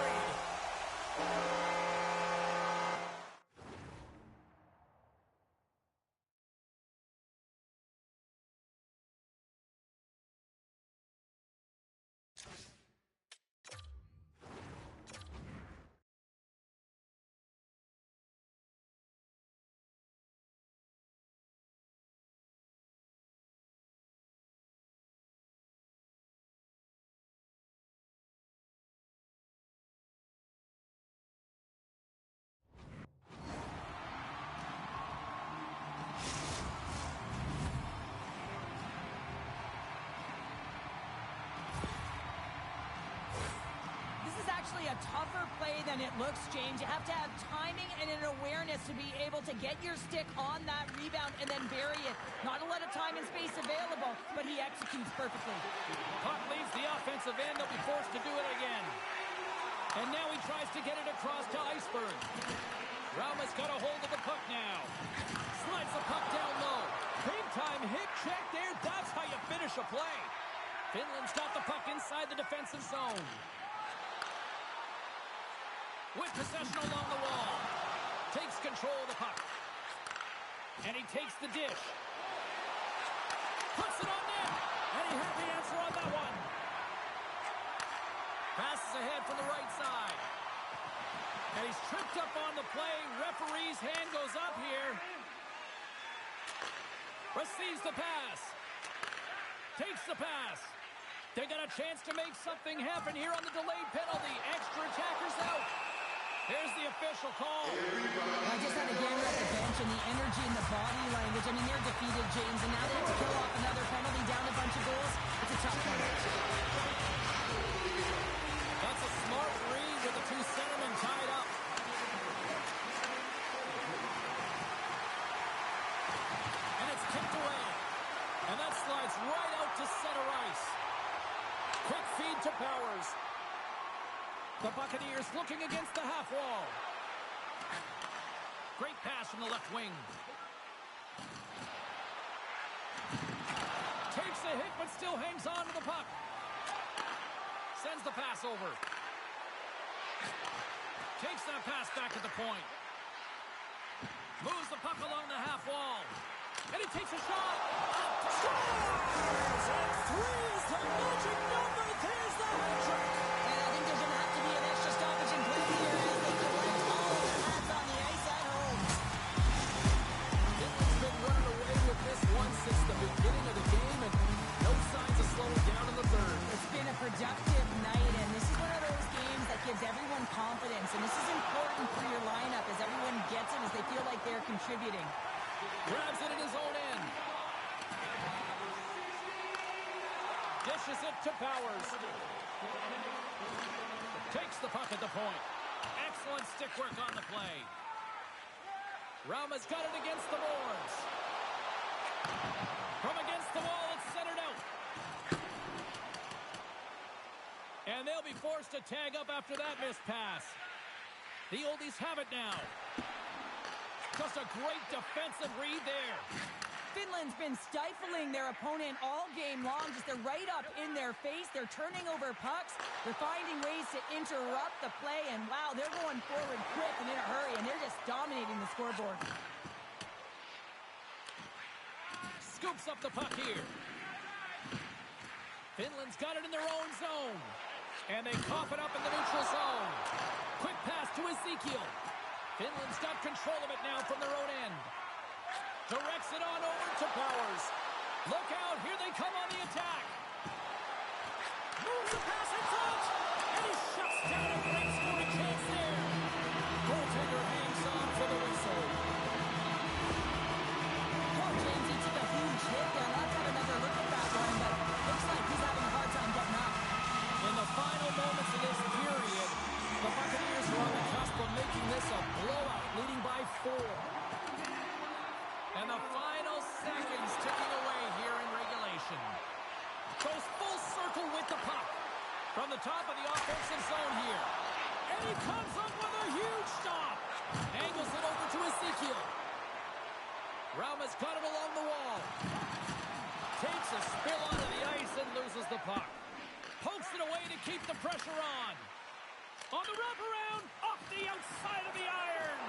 A tougher play than it looks, James. You have to have timing and an awareness to be able to get your stick on that rebound and then bury it. Not a lot of time and space available, but he executes perfectly. Puck leaves the offensive end. They'll be forced to do it again. And now he tries to get it across to Iceberg. Rauma's got a hold of the puck now. Slides the puck down low. Big time hit check there. That's how you finish a play. Finland's got the puck inside the defensive zone. With possession along the wall. Takes control of the puck. And he takes the dish. Puts it on net. And he had the answer on that one. Passes ahead from the right side. And he's tripped up on the play. Referee's hand goes up here. Receives the pass. Takes the pass. They got a chance to make something happen here on the delayed penalty. Extra attackers out. Here's the official call. I just had a gander at the bench and the energy and the body language. I mean, they're defeated, James, and now they have to kill off another penalty, down a bunch of goals. It's a tough one. That's a smart read with the two centermen tied up. And it's kicked away. And that slides right out to center ice. Quick feed to Bowers. The Buccaneers looking against the half wall. Great pass from the left wing. Takes a hit but still hangs on to the puck. Sends the pass over. Takes that pass back at the point. Moves the puck along the half wall. And he takes a shot. Scores! And 3 is the magic number. There's the hat trick. And I think there's going to have to be an extra stoppage in play here as they collect all of the hats on the ice at home. Finland's been running away with this one since the beginning of the game, and no signs of slowing down in the third. It's been a productive night, and this is one of those games that gives everyone confidence, and this is important for your lineup as everyone gets it, as they feel like they're contributing. Grabs it at his own end. Dishes it to Bowers. Takes the puck at the point. Excellent stick work on the play. Rauma's got it against the boards. From against the wall, it's centered out. And they'll be forced to tag up after that missed pass. The Oldies have it now. Just a great defensive read there. Finland's been stifling their opponent all game long. Just they're right up in their face. They're turning over pucks. They're finding ways to interrupt the play. And wow, they're going forward quick and in a hurry. And they're just dominating the scoreboard. scoops up the puck here. Finland's got it in their own zone. And they cough it up in the neutral zone. Quick pass to Ezekiel. Finland's got control of it now from their own end. Directs it on over to Powers. Look out, here they come on the attack. Moves the pass in front. And he shuts down a great scoring chance there. Goaltender hangs on for the whistle. Poor James, he took a huge hit there. Let's have another look at that one, but looks like he's having a hard time getting up. In the final moments of this period, the Buccaneers were on the cusp of making this a blowout, leading by 4. And the final seconds ticking away here in regulation. Goes full circle with the puck. From the top of the offensive zone here. And he comes up with a huge stop. Angles it over to Ezekiel. Rauma's got it along the wall. Takes a spill onto the ice and loses the puck. Pokes it away to keep the pressure on. On the wraparound, off the outside of the iron.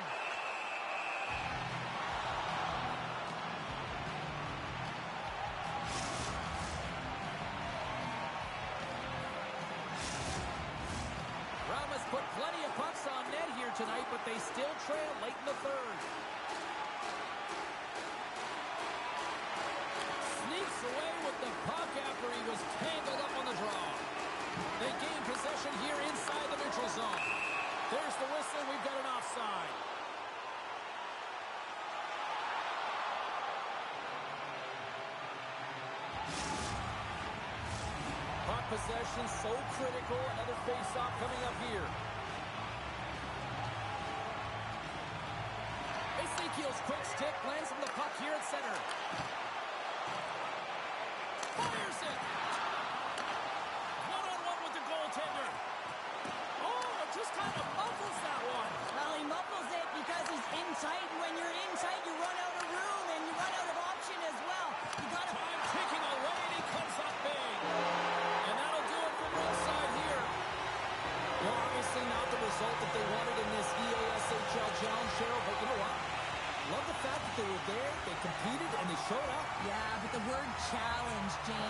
Rauma's put plenty of pucks on net here tonight, but they still trail late in the third. Sneaks away with the puck after he was tangled up on the draw. They gain possession here inside the neutral zone. There's the whistle. We've got an offside. Puck possession so critical. Another face-off coming up here. Ezekiel's quick stick lands from the puck here at center. Fires it. One-on-one with the goaltender. Oh, it just kind of muffles that one. Well, he muffles it because he's in tight, and when you're in tight, you run out of room, and you run out of option as well. You got to... Time ticking away, and he comes up big. And that'll do it from ringside here. Well, obviously not the result that they wanted in this EASHL challenge, Cheryl, but you know what? Love the fact that they were there, they competed, and they showed up. Yeah, but the word challenge, James.